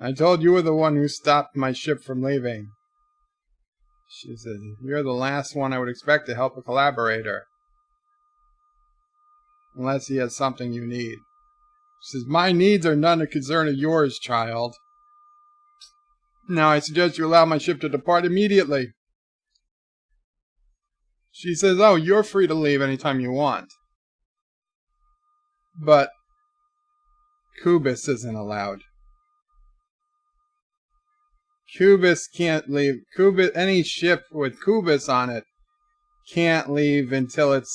I told you were the one who stopped my ship from leaving. She said, you're the last one I would expect to help a collaborator. Unless he has something you need. She says, my needs are none of concern of yours, child. Now I suggest you allow my ship to depart immediately. She says, oh, you're free to leave anytime you want. But Kubis isn't allowed. Kubis can't leave. Any ship with Kubis on it can't leave until it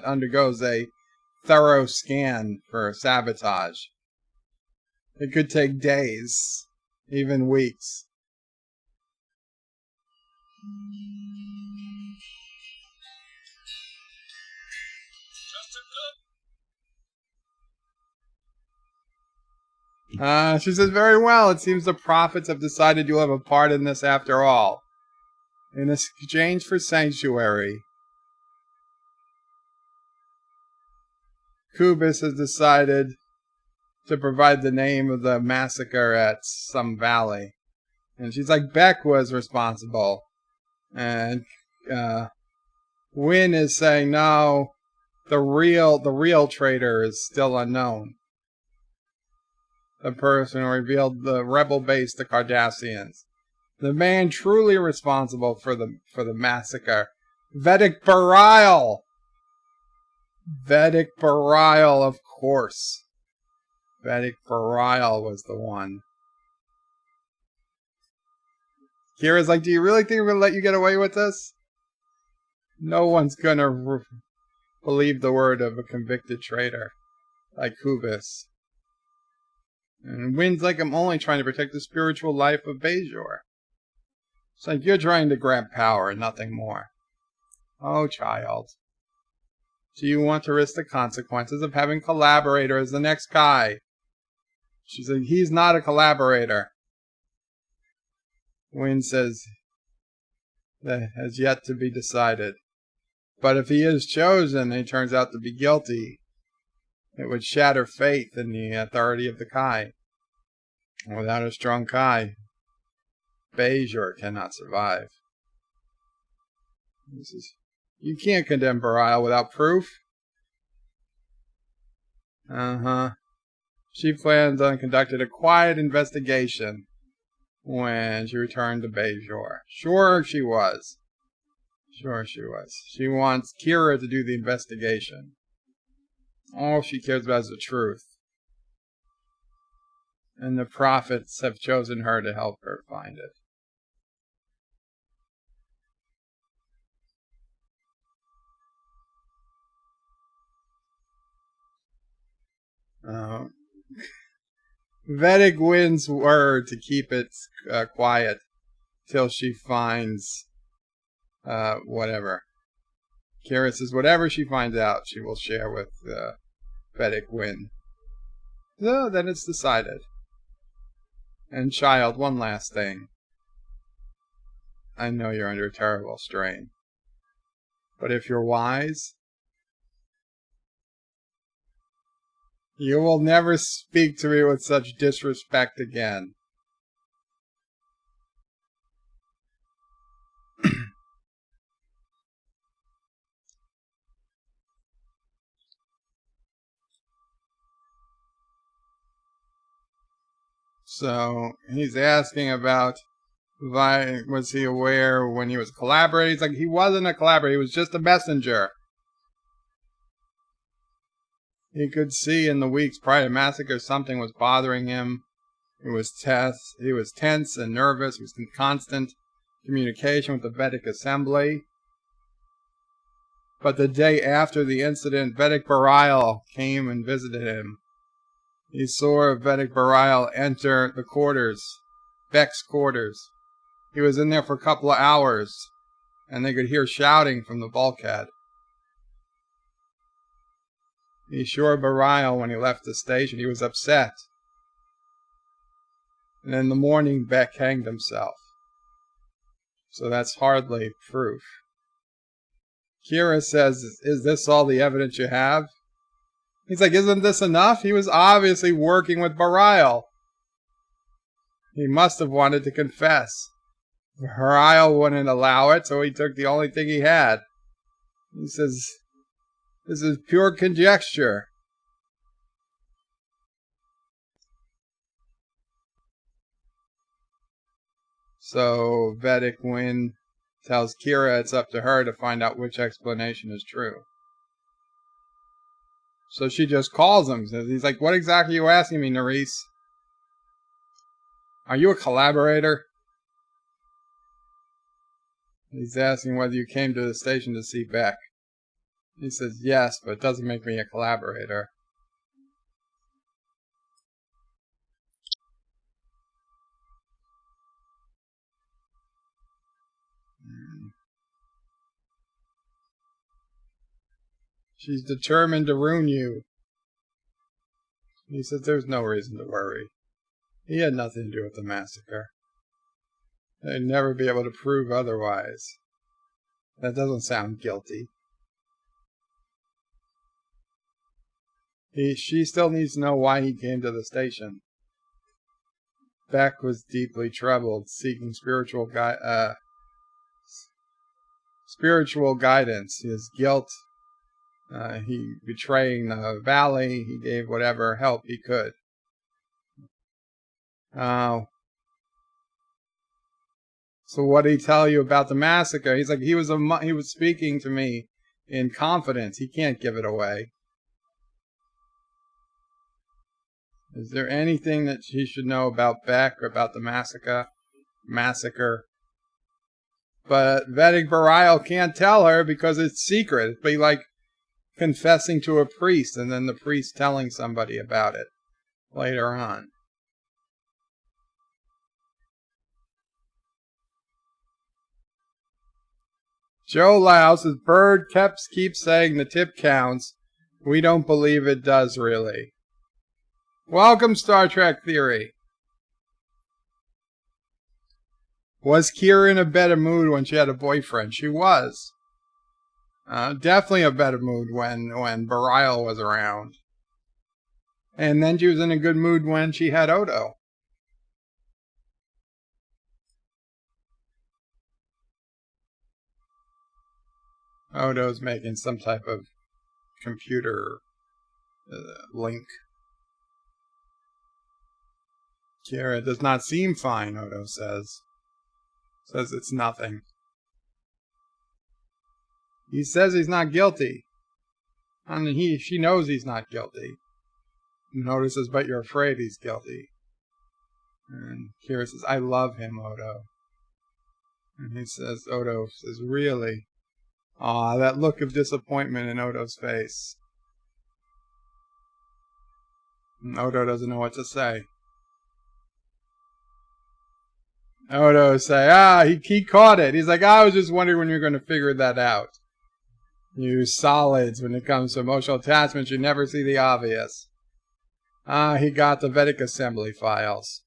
undergoes a thorough scan for sabotage. It could take days, even weeks. She says, very well, it seems the prophets have decided you'll have a part in this after all. In exchange for sanctuary, Kubis has decided to provide the name of the massacre at some valley. And she's like, Beck was responsible. And Win is saying, no, the real traitor is still unknown. The person who revealed the rebel base to Cardassians. The man truly responsible for the massacre. Vedic Barile! Vedic Barile, of course. Vedic Barile was the one. Kira's like, do you really think we're going to let you get away with this? No one's going to believe the word of a convicted traitor like Kubis. And Win's like, I'm only trying to protect the spiritual life of Bajor. It's like, you're trying to grab power and nothing more. Oh, child. Do you want to risk the consequences of having Collaborator as the next guy? She said, he's not a collaborator. Win says, that has yet to be decided. But if he is chosen and he turns out to be guilty, it would shatter faith in the authority of the Kai. Without a strong Kai, Bajor cannot survive. You can't condemn Barile without proof. She plans on conducting a quiet investigation when she returned to Bajor. Sure she was. She wants Kira to do the investigation. All she cares about is the truth. And the prophets have chosen her to help her find it. Vedic Win's word to keep it quiet till she finds whatever. Kira says whatever she finds out, she will share with Vedic Win. So then it's decided. And child, one last thing. I know you're under a terrible strain. But if you're wise, you will never speak to me with such disrespect again. So he's asking about was he aware when he was collaborating? He's like, he wasn't a collaborator, he was just a messenger. He could see in the weeks prior to the massacre something was bothering him. He was tense and nervous. He was in constant communication with the Vedic Assembly. But the day after the incident, Vedic Bareil came and visited him. He saw Vedic Bareil enter the quarters, Beck's quarters. He was in there for a couple of hours, and they could hear shouting from the bulkhead. He saw Bareil when he left the station. He was upset. And in the morning, Beck hanged himself. So that's hardly proof. Kira says, is this all the evidence you have? He's like, isn't this enough? He was obviously working with Bareil. He must have wanted to confess. Bareil wouldn't allow it, so he took the only thing he had. He says, this is pure conjecture. So Vedic Wind tells Kira it's up to her to find out which explanation is true. So she just calls him. He's like, what exactly are you asking me, Nerys? Are you a collaborator? He's asking whether you came to the station to see Beck. He says, yes, but it doesn't make me a collaborator. She's determined to ruin you. He says there's no reason to worry. He had nothing to do with the massacre. They'd never be able to prove otherwise. That doesn't sound guilty. She still needs to know why he came to the station. Beck was deeply troubled, seeking spiritual guidance. His guilt, he betraying the valley, he gave whatever help he could. So what did he tell you about the massacre? He's like, he was speaking to me in confidence. He can't give it away. Is there anything that he should know about Beck or about the massacre? But Vedic Bareil can't tell her because it's secret. It'd be like confessing to a priest and then the priest telling somebody about it later on. Joe Louse, his bird keeps saying the tip counts. We don't believe it does really. Welcome, Star Trek Theory. Was Kira in a better mood when she had a boyfriend? She was. Definitely a better mood when Bareil was around. And then she was in a good mood when she had Odo. Odo's making some type of computer link. Kira does not seem fine, Odo says. Says it's nothing. He says he's not guilty. I mean, she knows he's not guilty. Odo says, but you're afraid he's guilty. And Kira says, I love him, Odo. And Odo says, really? Aw, that look of disappointment in Odo's face. And Odo doesn't know what to say. Odo say, he caught it. He's like, I was just wondering when you're going to figure that out. You solids, when it comes to emotional attachments, you never see the obvious. He got the Vedic Assembly files.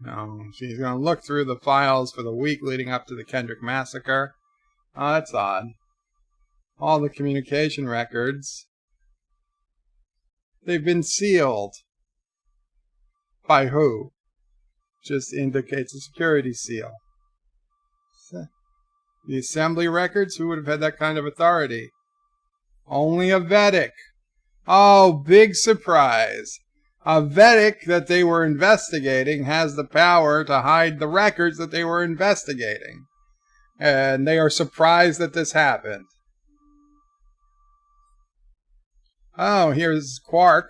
No, she's going to look through the files for the week leading up to the Kendrick massacre. Oh, that's odd. All the communication records. They've been sealed. By who? Just indicates a security seal. The assembly records? Who would have had that kind of authority? Only a Vedic. Oh, big surprise. A Vedic that they were investigating has the power to hide the records that they were investigating. And they are surprised that this happened. Oh, here's Quark.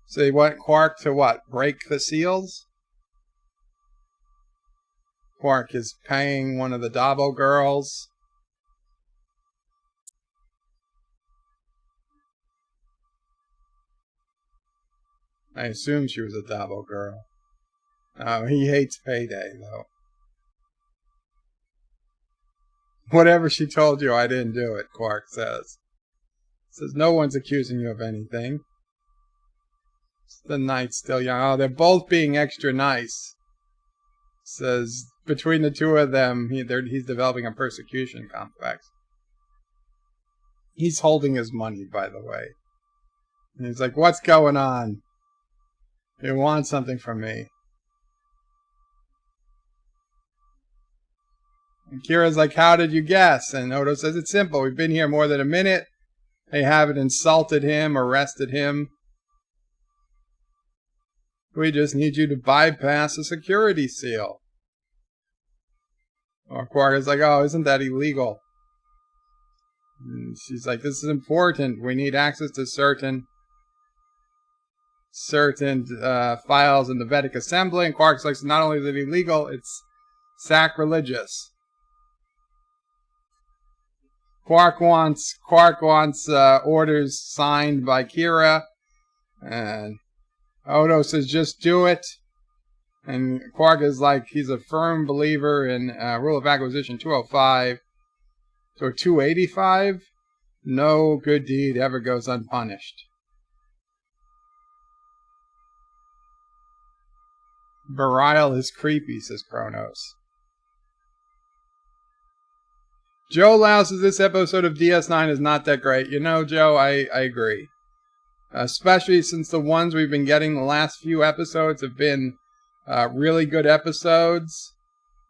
So they want Quark to what? Break the seals? Quark is paying one of the Dabo girls. I assume she was a Dabo girl. Oh, he hates payday, though. Whatever she told you, I didn't do it, Quark says. Says no one's accusing you of anything. The night's still young. Oh, they're both being extra nice. Says between the two of them, he's developing a persecution complex. He's holding his money, by the way. And he's like, what's going on? You want something from me? And Kira's like, how did you guess? And Odo says, it's simple. We've been here more than a minute. They haven't insulted him, arrested him. We just need you to bypass a security seal. Or Quark is like, oh, isn't that illegal? And she's like, this is important. We need access to certain files in the Vedic Assembly. And Quark's like, so not only is it illegal, it's sacrilegious. Quark wants orders signed by Kira, and Odo says just do it. And Quark is like, he's a firm believer in rule of acquisition 205. So 285, no good deed ever goes unpunished. Bareil is creepy, says Kronos. Joe Lau says this episode of DS9 is not that great. You know, Joe, I agree. Especially since the ones we've been getting the last few episodes have been really good episodes.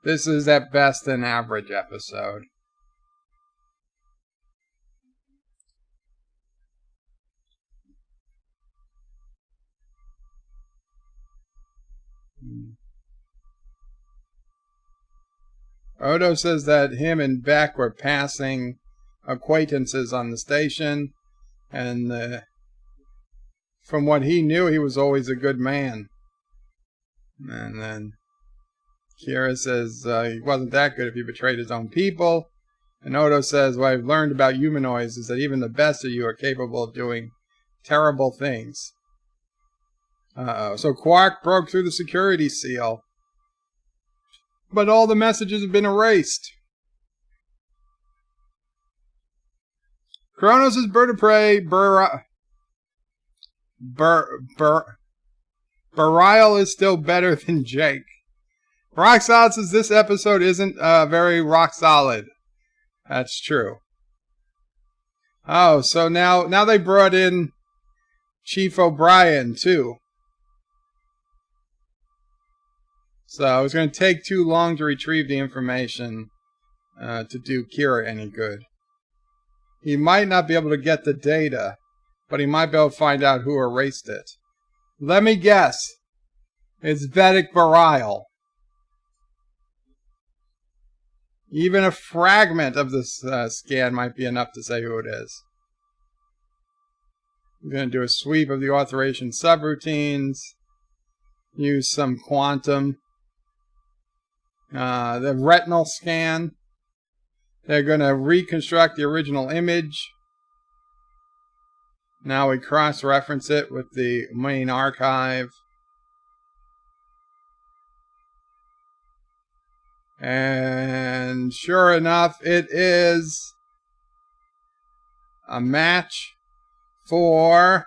This is at best an average episode. Odo says that him and Beck were passing acquaintances on the station, and from what he knew, he was always a good man. And then Kira says he wasn't that good if he betrayed his own people. And Odo says, what I've learned about humanoids is that even the best of you are capable of doing terrible things. So Quark broke through the security seal. But all the messages have been erased. Kronos' bird of prey, Bareil is still better than Jake. Rock Solid says this episode isn't very rock solid. That's true. Oh, so now they brought in Chief O'Brien too. So it was going to take too long to retrieve the information to do Kira any good. He might not be able to get the data, but he might be able to find out who erased it. Let me guess. It's Vedic Bareil. Even a fragment of this scan might be enough to say who it is. I'm going to do a sweep of the authorization subroutines. Use some quantum. The retinal scan. They're going to reconstruct the original image. Now we cross-reference it with the main archive. And sure enough, it is a match for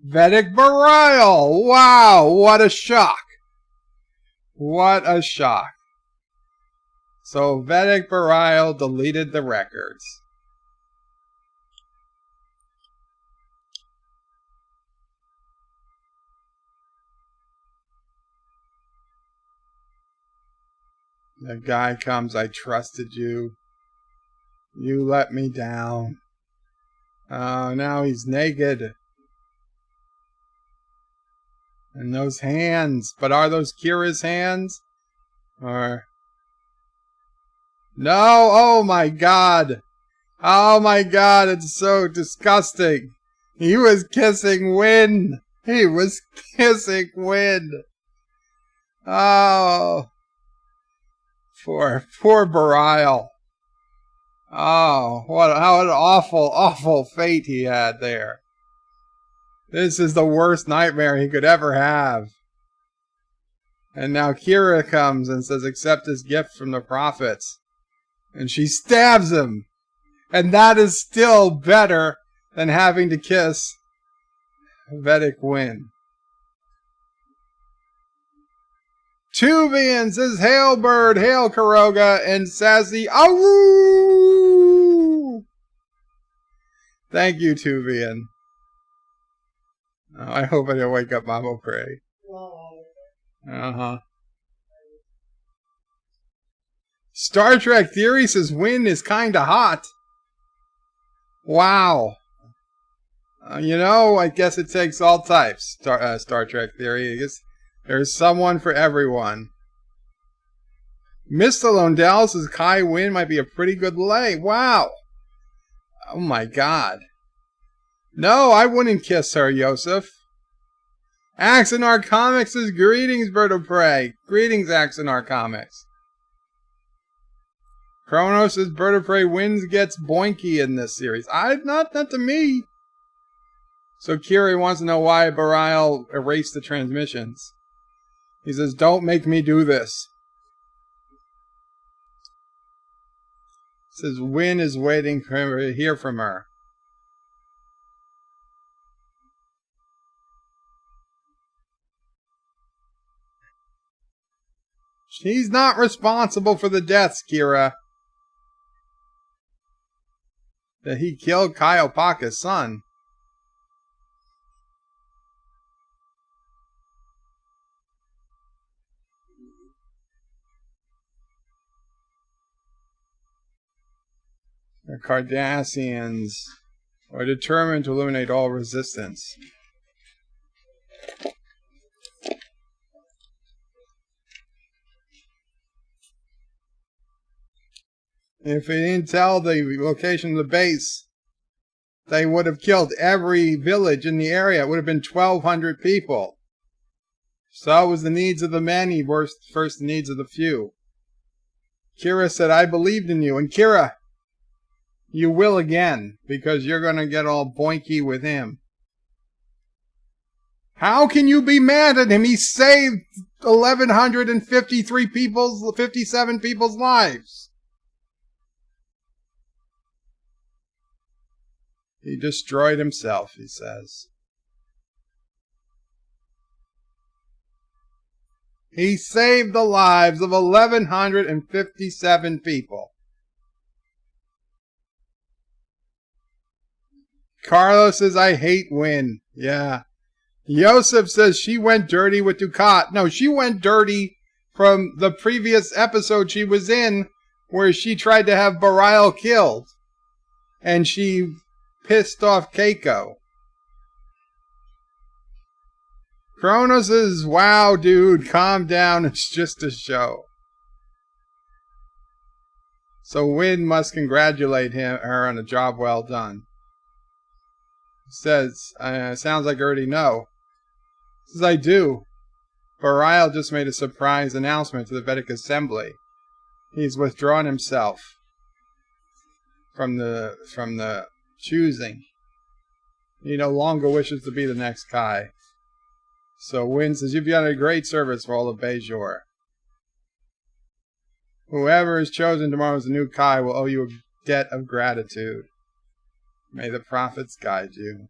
Vedic Bareil. Wow, what a shock. What a shock. So Vedic Bareil deleted the records. The guy comes, I trusted you. You let me down. Oh, now he's naked. And those hands. But are those Kira's hands? Or... No! Oh my god! Oh my god, it's so disgusting! He was kissing Wynn! He was kissing Wynn! Oh! Poor Barile. Oh, what an awful, awful fate he had there. This is the worst nightmare he could ever have. And now Kira comes and says, accept this gift from the prophets. And she stabs him. And that is still better than having to kiss Vedic Wynn. Tuvian says, hail bird, hail Karoga, and Sassy, awoo! Thank you, Tuvian. Oh, I hope I don't wake up Mama Prey. Star Trek Theory says Wynn is kinda hot. Wow. You know, I guess it takes all types, Star Trek Theory. I guess there's someone for everyone. Mr. Londell says Kai Wynn might be a pretty good lay. Wow. Oh my god. No, I wouldn't kiss her, Yosef. Axonar Comics says, greetings, Bird of Prey. Greetings, Axonar Comics. Chronos says, Bird of Prey wins, gets boinky in this series. Not to me. So Kiri wants to know why Barile erased the transmissions. He says, don't make me do this. He says, Wynn is waiting for him to hear from her. She's not responsible for the deaths, Kira. That he killed Qapla's son. The Cardassians are determined to eliminate all resistance. If they didn't tell the location of the base, they would have killed every village in the area. It would have been 1,200 people. So it was the needs of the many versus first the needs of the few. Kira said, I believed in you. And Kira, you will again, because you're going to get all boinky with him. How can you be mad at him? He saved 1,153 people's, 57 people's lives. He destroyed himself, he says. He saved the lives of 1,157 people. Carlos says, I hate Wynn. Yeah. Yosef says she went dirty with Ducat. No, she went dirty from the previous episode she was in where she tried to have Barile killed. And she pissed off Keiko. Kronos says, wow, dude, calm down. It's just a show. So Wynn must congratulate her on a job well done. Says, sounds like I already know. Says, I do. Barile just made a surprise announcement to the Vedic Assembly. He's withdrawn himself from the choosing. He no longer wishes to be the next Kai. So Wynn says, you've done a great service for all of Bajor. Whoever is chosen tomorrow as the new Kai will owe you a debt of gratitude. May the prophets guide you.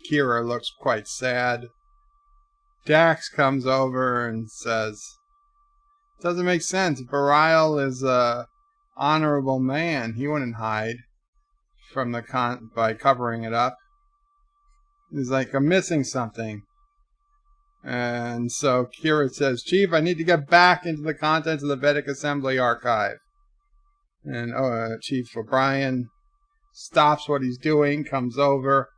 Kira looks quite sad. Dax comes over and says, Doesn't make sense. Bareil is a honorable man. He wouldn't hide from the by covering it up. He's like, I'm missing something. And so Kira says, Chief, I need to get back into the contents of the Vedic Assembly archive. And Chief O'Brien stops what he's doing, comes over.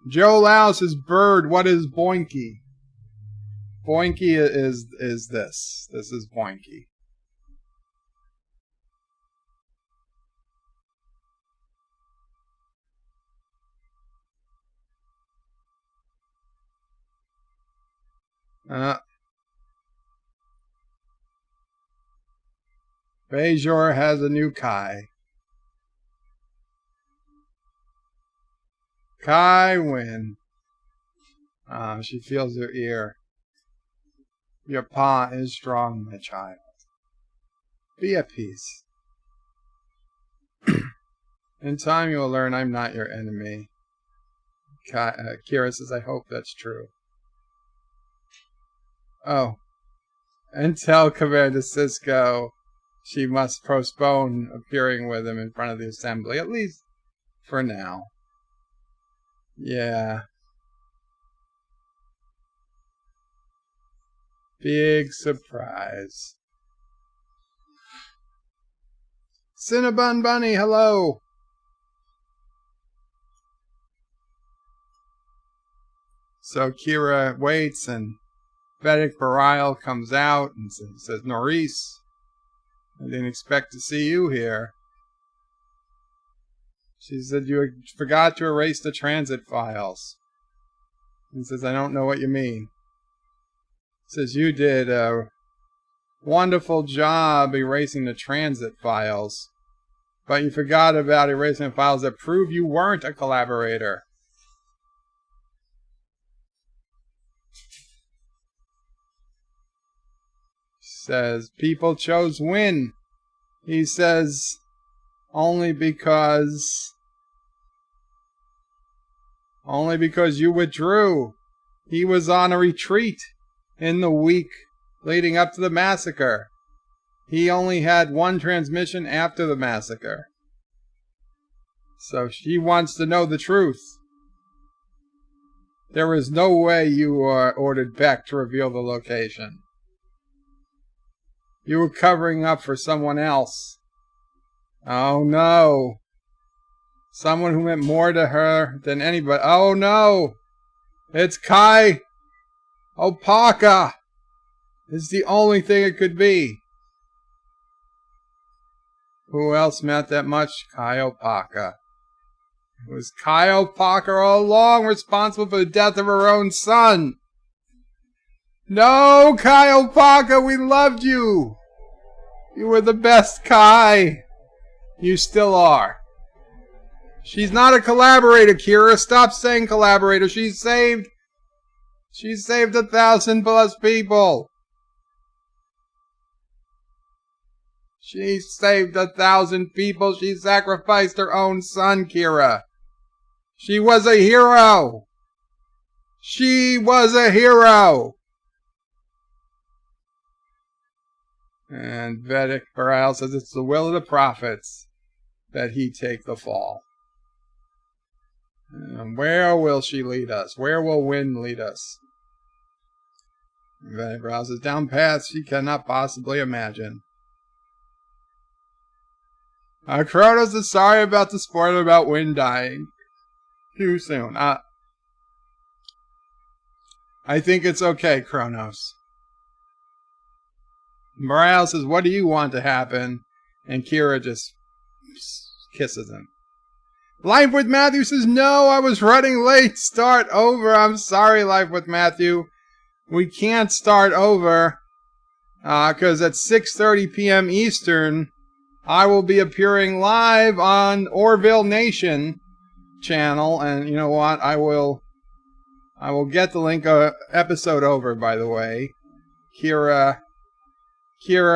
Joe Lau says, Bird, what is Boinky? Boinky is this. This is Boinky. Bajor has a new Kai. Kai Wynn. She feels her ear. Your paw is strong, my child. Be at peace. In time you will learn I'm not your enemy. Kira says, I hope that's true. Oh. And tell Commander Sisko she must postpone appearing with him in front of the assembly, at least for now. Yeah. Big surprise. Cinnabon Bunny, hello. So Kira waits and Vedic Bareil comes out and says, Norris, I didn't expect to see you here. She said, you forgot to erase the transit files. He says, I don't know what you mean. Says, you did a wonderful job erasing the transit files, but you forgot about erasing the files that prove you weren't a collaborator. Says, people chose Wynn. He says, only because you withdrew. He was on a retreat in the week leading up to the massacre. He only had one transmission after the massacre. So she wants to know the truth. There is no way you were ordered back to reveal the location. You were covering up for someone else. Oh no. Someone who meant more to her than anybody. Oh no. It's Kai Opaka. It's the only thing it could be. Who else meant that much? Kai Opaka. It was Kai Opaka all along responsible for the death of her own son. No, Kai Opaka, we loved you. You were the best Kai. You still are. She's not a collaborator, Kira. Stop saying collaborator. She saved 1,000+ people. She saved 1,000 people. She sacrificed her own son, Kira. She was a hero. She was a hero. And Vedic Bareil says it's the will of the prophets that he take the fall. And where will she lead us? Where will Wynn lead us? And Vedic Bareil says down paths she cannot possibly imagine. Kronos is sorry about the spoiler about Wynn dying. Too soon. I think it's okay, Kronos. Bareil says, what do you want to happen? And Kira just kisses him. Life with Matthew says, no, I was running late. Start over. I'm sorry, Life with Matthew. We can't start over because at 6:30 p.m. Eastern, I will be appearing live on Orville Nation channel. And you know what? I will get the link. Episode over, by the way. Kira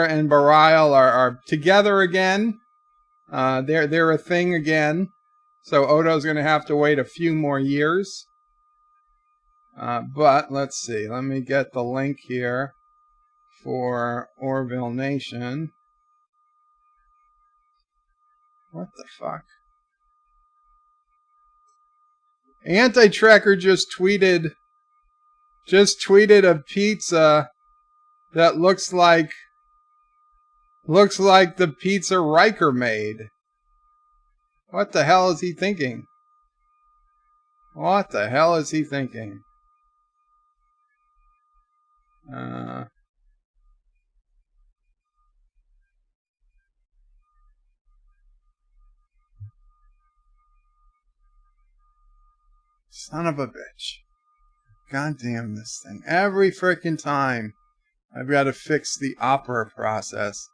and Bareil are together again. They're a thing again. So Odo's going to have to wait a few more years. But let's see. Let me get the link here for Orville Nation. What the fuck? Anti-Tracker just tweeted a pizza that looks like the pizza Riker made. What the hell is he thinking? What the hell is he thinking? Son of a bitch. God damn this thing. Every frickin' time I've got to fix the opera process.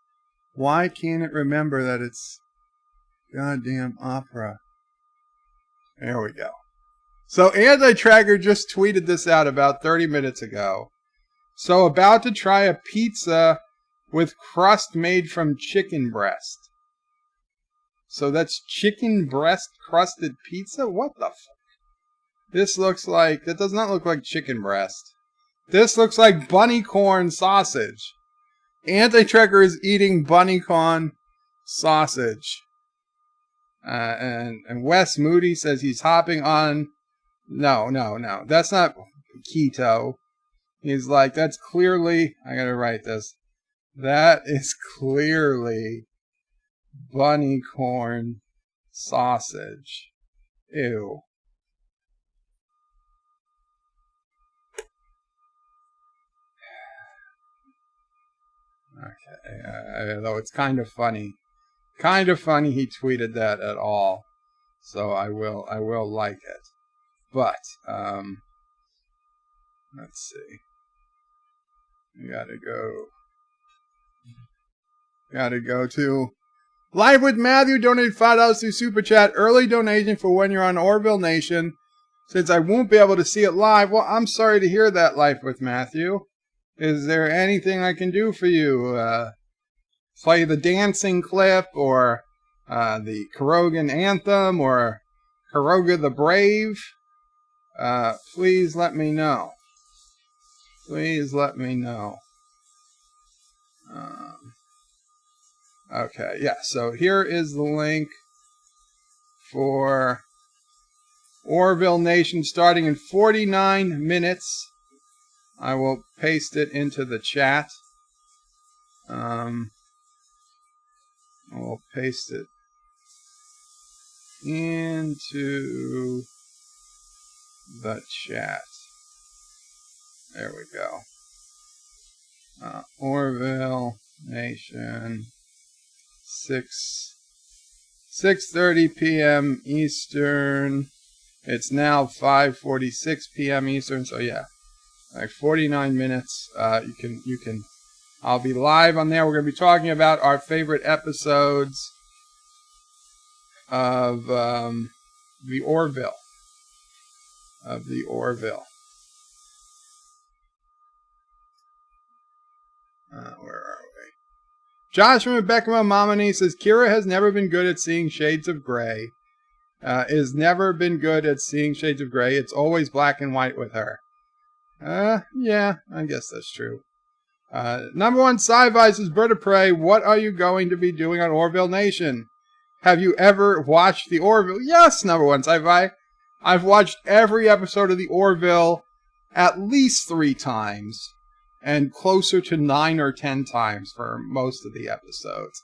Why can't it remember that it's goddamn opera? There we go. So Anti-Tracker just tweeted this out about 30 minutes ago. So about to try a pizza with crust made from chicken breast. So that's chicken breast crusted pizza? What the fuck? This looks like... That does not look like chicken breast. This looks like bunny corn sausage. Anti-Tracker is eating bunny corn sausage. And Wes Moody says he's hopping on... No. That's not keto. He's like, that's clearly... I gotta write this. That is clearly bunny corn sausage. Ew. Okay, though it's kind of funny. Kind of funny he tweeted that at all. So I will like it. But, let's see. We gotta go to Live with Matthew. Donated $5 through Super Chat. Early donation for when you're on Orville Nation. Since I won't be able to see it live. Well, I'm sorry to hear that, Live with Matthew. Is there anything I can do for you? Play the dancing clip, or the Kurogan anthem, or Kuroga the Brave? Please let me know. Please let me know. Okay, yeah, so here is the link for Orville Nation starting in 49 minutes. I will paste it into the chat. I will paste it into the chat. There we go. Orville Nation, 6:30 p.m. Eastern. It's now 5:46 p.m. Eastern. So yeah, like 49 minutes. You can. I'll be live on there. We're going to be talking about our favorite episodes of the Orville. Where are we? Josh from Rebecca Mamani says Kira has never been good at seeing shades of gray. Is never been good at seeing shades of gray. It's always black and white with her. Yeah, I guess that's true. Number one, Sci-Fi says, Bird of Prey, what are you going to be doing on Orville Nation? Have you ever watched the Orville? Yes, number one, Sci-Fi. I've watched every episode of the Orville at least 3 times, and closer to 9 or 10 times for most of the episodes.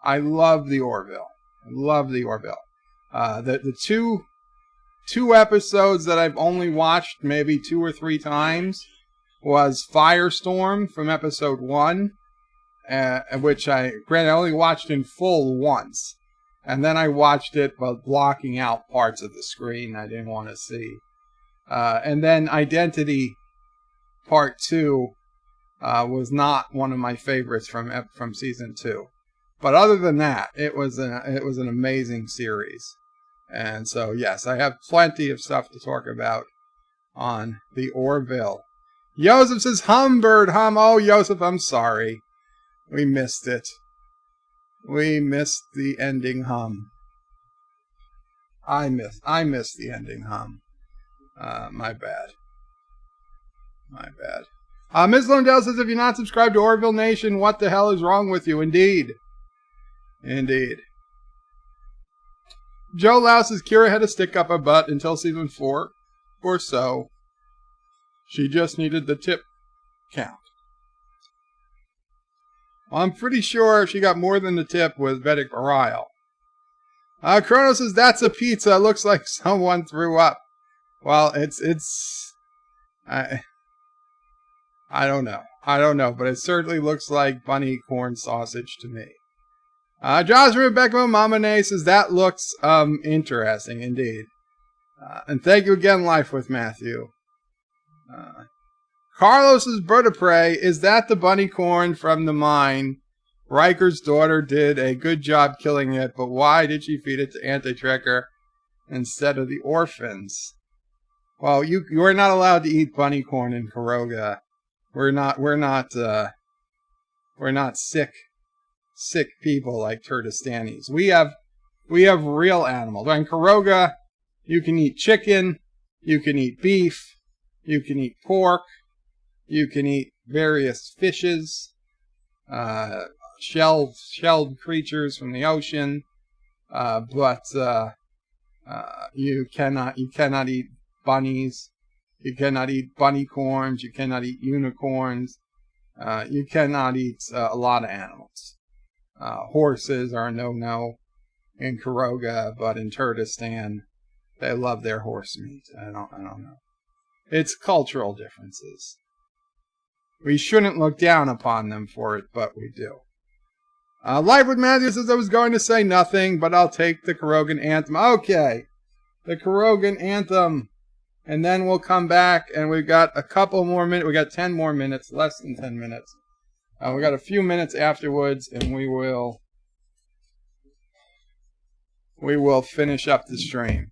I love the Orville. The two episodes that I've only watched maybe 2 or 3 times was Firestorm from episode 1, which I only watched in full once. And then I watched it by blocking out parts of the screen I didn't want to see. And then Identity Part 2 was not one of my favorites from season 2. But other than that, it was an amazing series. And so, yes, I have plenty of stuff to talk about on the Orville. Joseph says, Humbird, hum. Oh, Joseph, I'm sorry. We missed it. We missed the ending hum. I missed the ending hum. My bad. My bad. Ms. Lundell says, if you're not subscribed to Orville Nation, what the hell is wrong with you? Indeed. Indeed. Joe Lau says, Kira had to stick up her butt until season 4 or so. She just needed the tip count. Well, I'm pretty sure she got more than the tip with Vedic Barile. Chrono says, that's a pizza. It looks like someone threw up. Well, I don't know. I don't know, but it certainly looks like bunny corn sausage to me. Joshua Rebecca Mama Nay says, that looks interesting indeed. And thank you again, Life with Matthew. Carlos's bird of prey, is that the bunny corn from the mine? Riker's daughter did a good job killing it, but why did she feed it to Anti-Trekker instead of the orphans? Well, you're not allowed to eat bunny corn in Kuroga. We're not sick people like Turdistanis. We have real animals. In Kuroga, you can eat chicken, you can eat beef, you can eat pork, you can eat various fishes, shelled creatures from the ocean, but you cannot eat bunnies. You cannot eat bunny corns. You cannot eat unicorns. You cannot eat a lot of animals. Horses are a no-no in Kuroga, but in Turdistan, they love their horse meat. I don't know. It's cultural differences. We shouldn't look down upon them for it, but we do. Life with Matthew says, I was going to say nothing, but I'll take the Kurogan anthem. Okay, the Kurogan anthem. And then we'll come back, and we've got a couple more minutes. We got 10 more minutes, less than 10 minutes. We got a few minutes afterwards, and we will finish up the stream.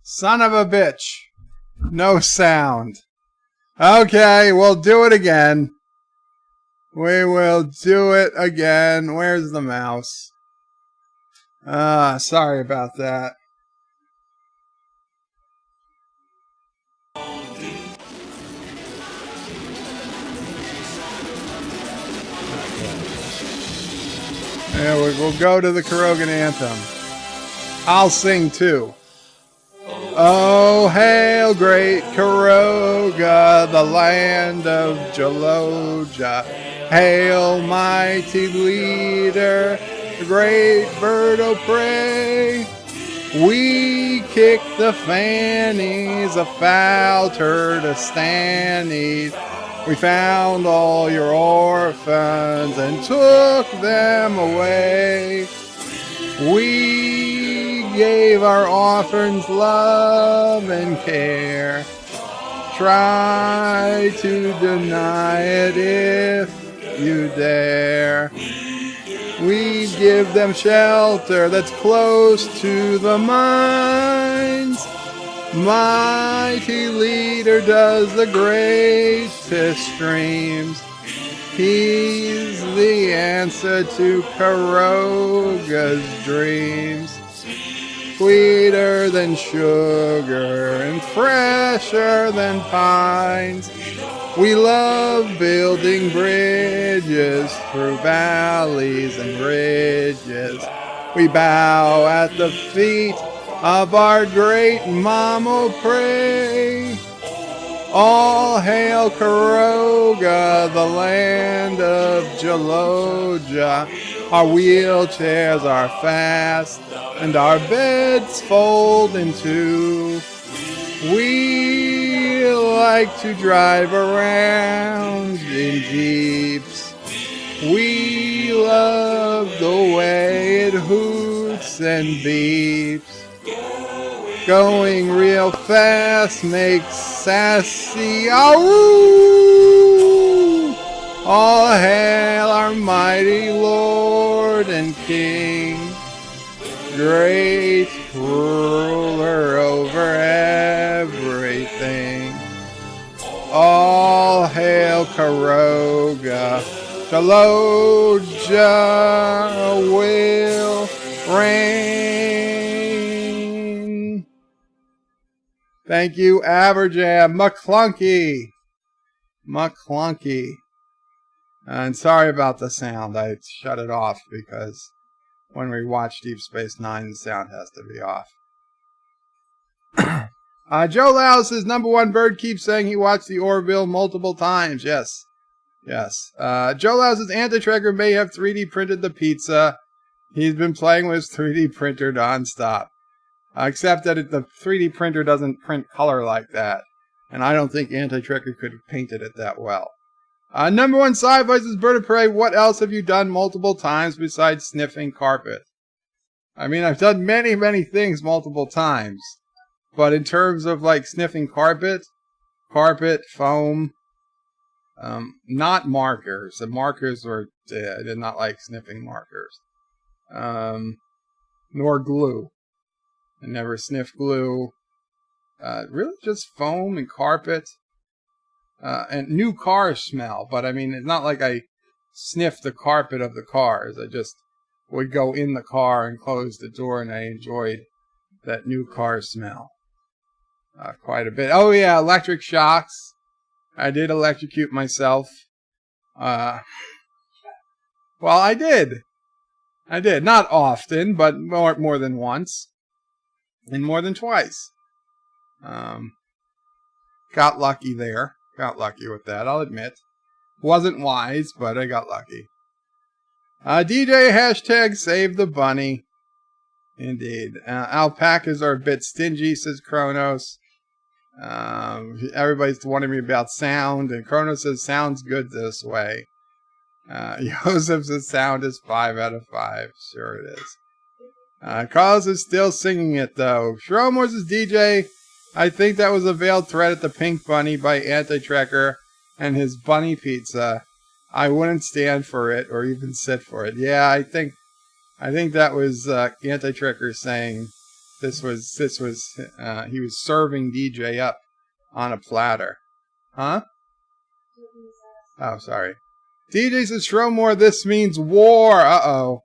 Son of a bitch. No sound. Okay, we'll do it again. We will do it again. Where's the mouse? Sorry about that. Yeah, we'll go to the Kurogan anthem. I'll sing too. Oh, hail great Kuroga, the land of Jaloja. Hail mighty leader, the great bird of prey. We kick the fannies of foul Turdistanis. We found all your orphans and took them away. We gave our orphans love and care. Try to deny it if you dare. We give them shelter that's close to the mines. Mighty leader does the greatest streams. He's the answer to Karoga's dreams. Sweeter than sugar and fresher than pines. We love building bridges through valleys and ridges. We bow at the feet of our great Mama Pray. All hail Karoga, the land of Jaloja. Our wheelchairs are fast, and our beds fold in two. We like to drive around in jeeps. We love the way it hoots and beeps. Going real fast makes sassy ow! All hail our mighty Lord and King, great ruler over everything. All hail Karoga, Jaloja will reign. Thank you, Aberjam. McClunky. And sorry about the sound. I shut it off because when we watch Deep Space Nine, the sound has to be off. Joe Lau says, number one bird keeps saying he watched the Orville multiple times. Yes. Joe Lau says, Anti-Tracker may have 3D printed the pizza. He's been playing with his 3D printer nonstop. Except that the 3D printer doesn't print color like that. And I don't think Anti-Tracker could have painted it that well. Number one sci-fi says, Bird of Prey, what else have you done multiple times besides sniffing carpet? I mean, I've done many, many things multiple times. But in terms of like sniffing carpet, foam, not markers. The markers were, I did not like sniffing markers. Nor glue. I never sniffed glue. Really just foam and carpet. And new car smell. But I mean, it's not like I sniffed the carpet of the cars. I just would go in the car and close the door, and I enjoyed that new car smell. Quite a bit. Oh yeah, electric shocks. I did electrocute myself. Well, I did. Not often, but more than once. And more than twice. Got lucky there. Got lucky with that, I'll admit. Wasn't wise, but I got lucky. DJ hashtag save the bunny. Indeed. Alpacas are a bit stingy, says Kronos. Everybody's wondering me about sound, and Kronos says sounds good this way. Joseph says sound is 5 out of 5. Sure it is. Carlos is still singing it though. Shromor says DJ, I think that was a veiled threat at the Pink Bunny by Anti-Tracker and his bunny pizza. I wouldn't stand for it or even sit for it. Yeah, I think that was Anti-Tracker saying this was he was serving DJ up on a platter. Huh? Oh, sorry. DJ says, Shromor, this means war. Uh-oh.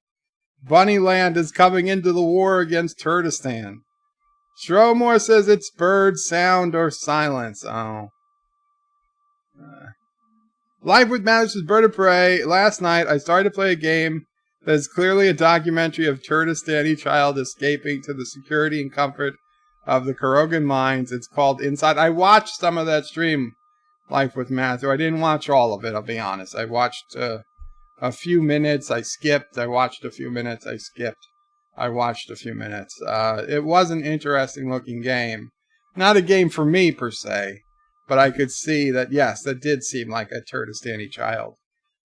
Bunnyland is coming into the war against Turdistan. Shromor says it's bird, sound, or silence. Oh. Life with Matters is Bird of Prey. Last night, I started to play a game that is clearly a documentary of Turdistani child escaping to the security and comfort of the Karogan mines. It's called Inside. I watched some of that stream, Life with Matthew. I didn't watch all of it, I'll be honest. I watched a few minutes. I skipped. I watched a few minutes. I skipped. I watched a few minutes. It was an interesting looking game. Not a game for me, per se. But I could see that, yes, that did seem like a Turdistani child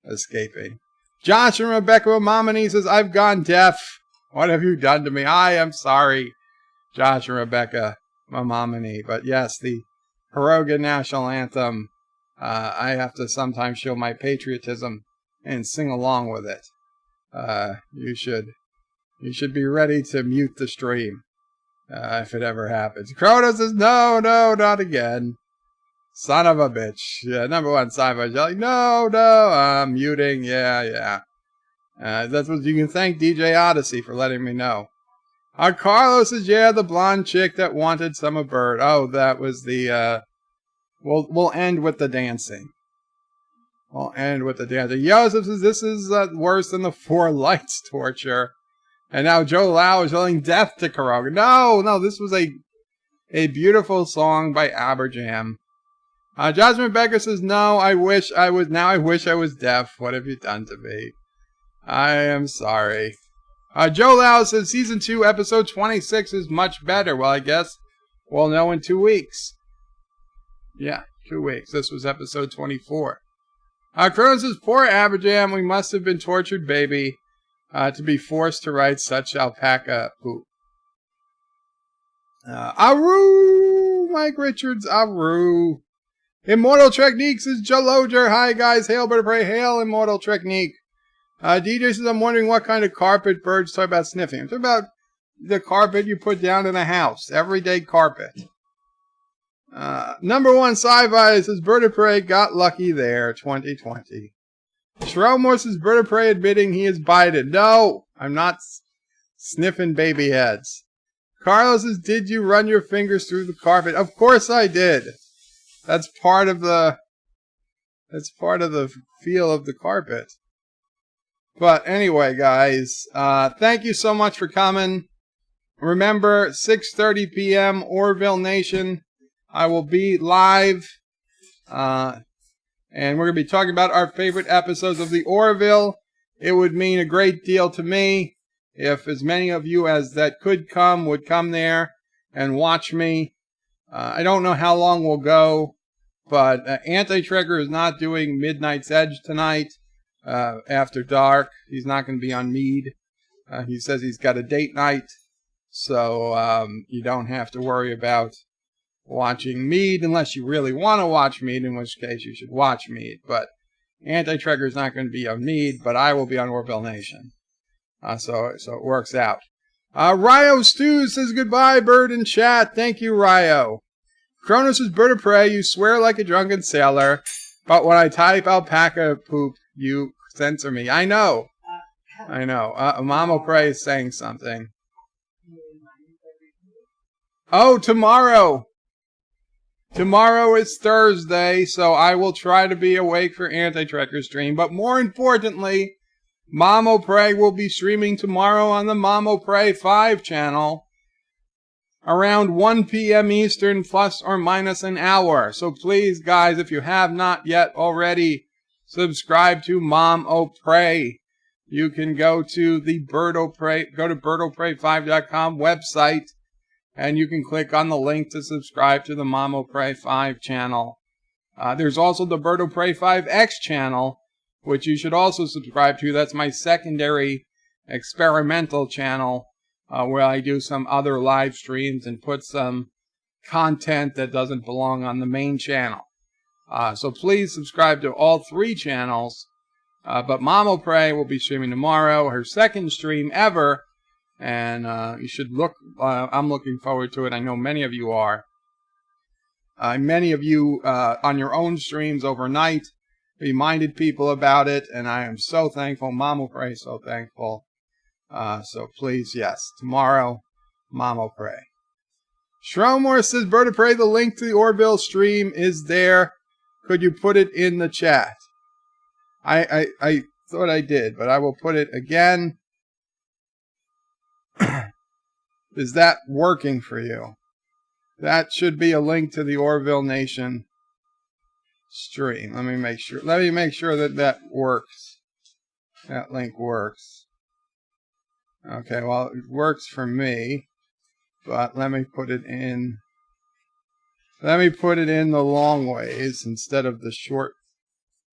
escaping. Josh and Rebecca Mamani says, I've gone deaf. What have you done to me? I am sorry, Josh and Rebecca Mamani. But yes, the Karoga National Anthem, I have to sometimes show my patriotism and sing along with it. You should be ready to mute the stream if it ever happens. Kronos says, no, not again. Son of a bitch. Yeah, number one sci-fi jelly. No, I'm muting. Yeah. That's what you can thank DJ Odyssey for letting me know. Carlos says, yeah, the blonde chick that wanted some of Bird. Oh, that was the, we'll end with the dancing. We'll end with the dancing. Joseph says, this is worse than the Four Lights torture. And now Joe Lau is yelling death to Kuroga. No, this was a beautiful song by Aberjam. Jasmine Becker says, no, I wish I was deaf. What have you done to me? I am sorry. Joe Lau says, Season 2, Episode 26 is much better. Well, I guess we'll know in 2 weeks. Yeah, 2 weeks. This was Episode 24. Cronin says, poor Aberjam, we must have been tortured, baby, to be forced to write such alpaca poop. Aru! Mike Richards, Aru. Immortal Techniques is Jaloger. Hi, guys. Hail, Bird of Prey. Hail, Immortal Technique. DJ says, I'm wondering what kind of carpet Birds talk about sniffing. I'm talking about the carpet you put down in a house. Everyday carpet. Number one sci-fi says, Bird of Prey got lucky there, 2020. Shrelmore says, Bird of Prey admitting he is bited. No, I'm not sniffing baby heads. Carlos says, did you run your fingers through the carpet? Of course I did. That's part of the feel of the carpet. But anyway, guys, thank you so much for coming. Remember, 6:30 p.m. Orville Nation. I will be live, and we're going to be talking about our favorite episodes of the Orville. It would mean a great deal to me if as many of you as that could come would come there and watch me. I don't know how long we'll go, but Anti-Trigger is not doing Midnight's Edge tonight. After dark, he's not going to be on Mead. He says he's got a date night, so you don't have to worry about watching Mead unless you really want to watch Mead, in which case you should watch Mead. But Anti-Trigger is not going to be on Mead, but I will be on Orville Nation. So it works out. Ryo Stew says goodbye, Bird in chat. Thank you, Ryo. Cronus is Bird of Prey. You swear like a drunken sailor, but when I type alpaca poop, you censor me. I know. Mama Prey is saying something. Oh, tomorrow. Tomorrow is Thursday, so I will try to be awake for Anti-Trekker stream. But more importantly, Mamo Prey will be streaming tomorrow on the Mamo Prey 5 channel around 1 p.m. Eastern, plus or minus an hour. So please, guys, if you have not yet already, subscribe to Mom O Prey. You can go to the birdopray5.com website, and you can click on the link to subscribe to the Mom O Prey 5 channel. There's also the Bird O Prey 5X channel, which you should also subscribe to. That's my secondary experimental channel, where I do some other live streams and put some content that doesn't belong on the main channel. So please subscribe to all 3 channels. But Mamo Prey will be streaming tomorrow, her second stream ever. And you should look, I'm looking forward to it. I know many of you are. Many of you on your own streams overnight reminded people about it. And I am so thankful. Mamo Prey, so thankful. So please, yes, tomorrow, Mamo Prey. Shromore says, Bird of Prey, the link to the Orville stream is there. Could you put it in the chat? I thought I did, but I will put it again. Is that working for you? That should be a link to the Orville Nation stream. Let me make sure that works. That link works. Okay, well, it works for me, but let me put it in. Let me put it in the long ways instead of the short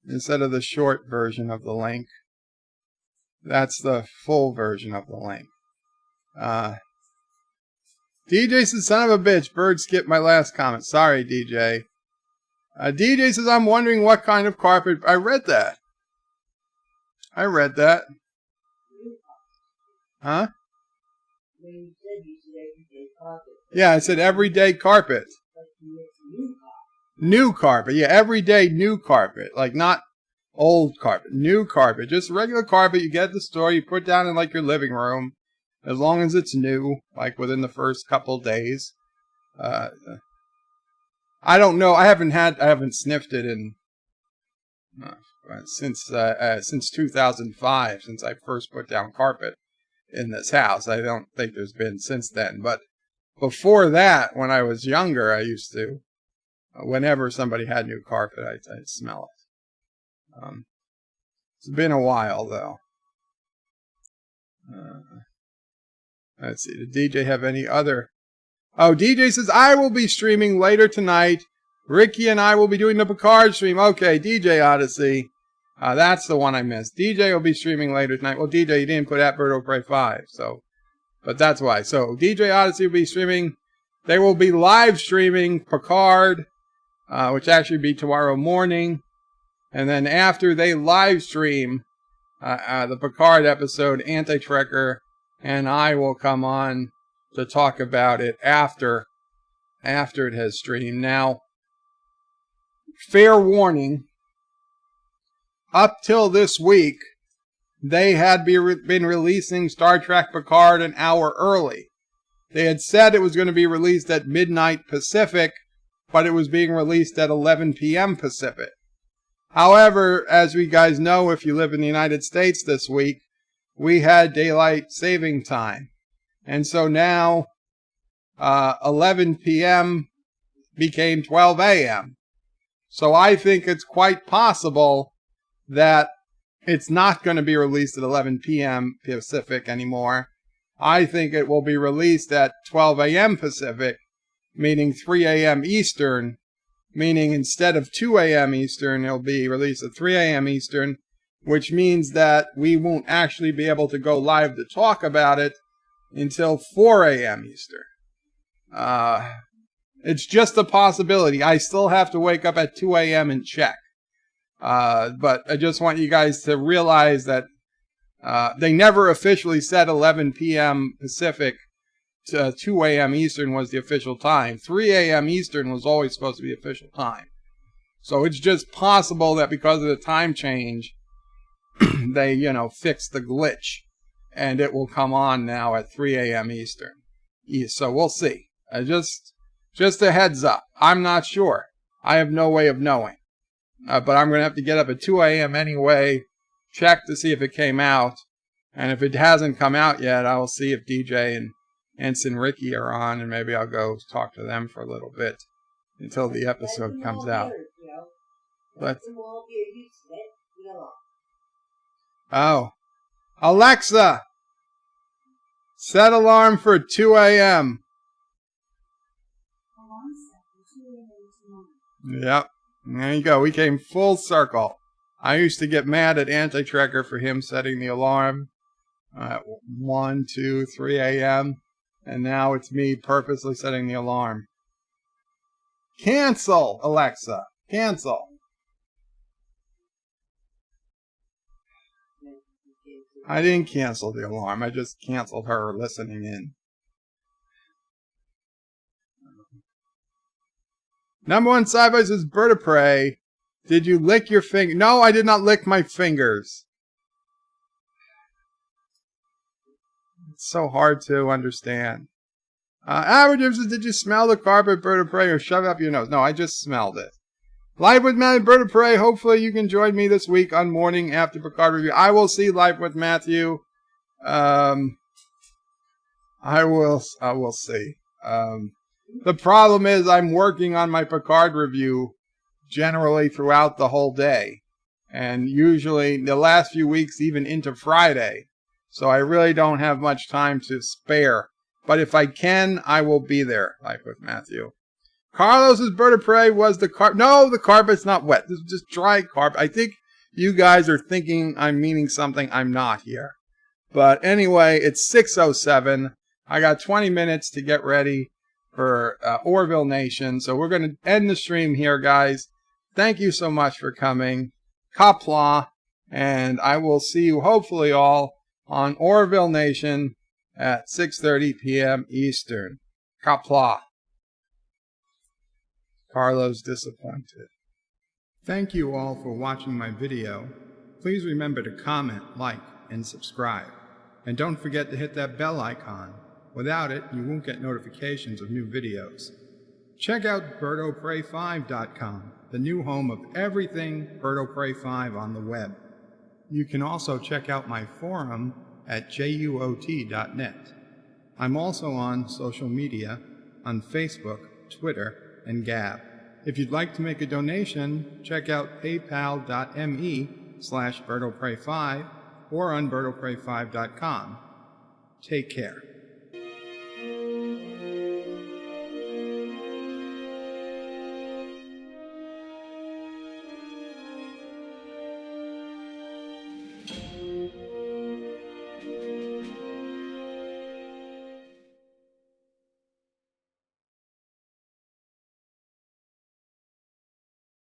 version of the link. That's the full version of the link. DJ says, son of a bitch, Bird skipped my last comment. Sorry, DJ. DJ says, I'm wondering what kind of carpet. I read that. Huh? Yeah, I said everyday carpet. New carpet. Yeah, every day new carpet. Like not old carpet. New carpet. Just regular carpet you get at the store. You put down in like your living room. As long as it's new. Like within the first couple days. I don't know. I haven't sniffed it in since 2005, since I first put down carpet in this house. I don't think there's been since then. But before that, when I was younger, I used to, whenever somebody had new carpet, I'd smell it. It's been a while, though. Let's see. Did DJ have any other? Oh, DJ says, I will be streaming later tonight. Ricky and I will be doing the Picard stream. Okay, DJ Odyssey. That's the one I missed. DJ will be streaming later tonight. Well, DJ, you didn't put at Birdo Prey 5, so. But that's why. So, DJ Odyssey will be streaming. They will be live streaming Picard, which actually be tomorrow morning. And then after they live stream the Picard episode, Anti-Trekker and I will come on to talk about it after it has streamed. Now, fair warning, up till this week, they had been releasing Star Trek Picard an hour early. They had said it was going to be released at midnight Pacific, but it was being released at 11 p.m. Pacific. However, as we guys know, if you live in the United States this week, we had daylight saving time. And so now 11 p.m. became 12 a.m. So I think it's quite possible that it's not going to be released at 11 p.m. Pacific anymore. I think it will be released at 12 a.m. Pacific, meaning 3 a.m. Eastern, meaning instead of 2 a.m. Eastern, it'll be released at 3 a.m. Eastern, which means that we won't actually be able to go live to talk about it until 4 a.m. Eastern. It's just a possibility. I still have to wake up at 2 a.m. and check. But I just want you guys to realize that they never officially said 11 p.m. Pacific to 2 a.m. Eastern was the official time. 3 a.m. Eastern was always supposed to be the official time. So it's just possible that because of the time change, they, fixed the glitch. And it will come on now at 3 a.m. Eastern. So we'll see. Just a heads up. I'm not sure. I have no way of knowing. But I'm going to have to get up at 2 a.m. anyway, check to see if it came out. And if it hasn't come out yet, I'll see if DJ and Ensign Ricky are on, and maybe I'll go talk to them for a little bit until the episode comes out. But, oh. Alexa! Set alarm for 2 a.m. Yep. There you go. We came full circle. I used to get mad at Anti-Trekker for him setting the alarm at 1, 2, 3 a.m. And now it's me purposely setting the alarm. Cancel, Alexa. Cancel. I didn't cancel the alarm. I just canceled her listening in. Number one sci-fi says, Bird of Prey, did you lick your finger? No, I did not lick my fingers. It's so hard to understand. Average says, did you smell the carpet, Bird of Prey, or shove it up your nose? No, I just smelled it. Live with Matthew, Bird of Prey. Hopefully you can join me this week on Morning After Picard Review. I will see Live with Matthew. I will see. The problem is I'm working on my Picard review generally throughout the whole day. And usually the last few weeks even into Friday. So I really don't have much time to spare. But if I can, I will be there, Live with Matthew. Carlos's Bird of Prey was the carpet. No, the carpet's not wet. This is just dry carpet. I think you guys are thinking I'm meaning something. I'm not here. But anyway, it's 6:07. I got 20 minutes to get ready for Orville Nation. So we're going to end the stream here, guys. Thank you so much for coming. Qapla. And I will see you hopefully all on Orville Nation at 6:30 p.m. Eastern. Qapla. Carlo's disappointed. Thank you all for watching my video. Please remember to comment, like, and subscribe. And don't forget to hit that bell icon. Without it, you won't get notifications of new videos. Check out BirdoPrey5.com, the new home of everything Bird of Prey 5 on the web. You can also check out my forum at juot.net. I'm also on social media, on Facebook, Twitter, and Gab. If you'd like to make a donation, check out paypal.me/BirdoPrey5 or on BirdoPrey5.com. Take care.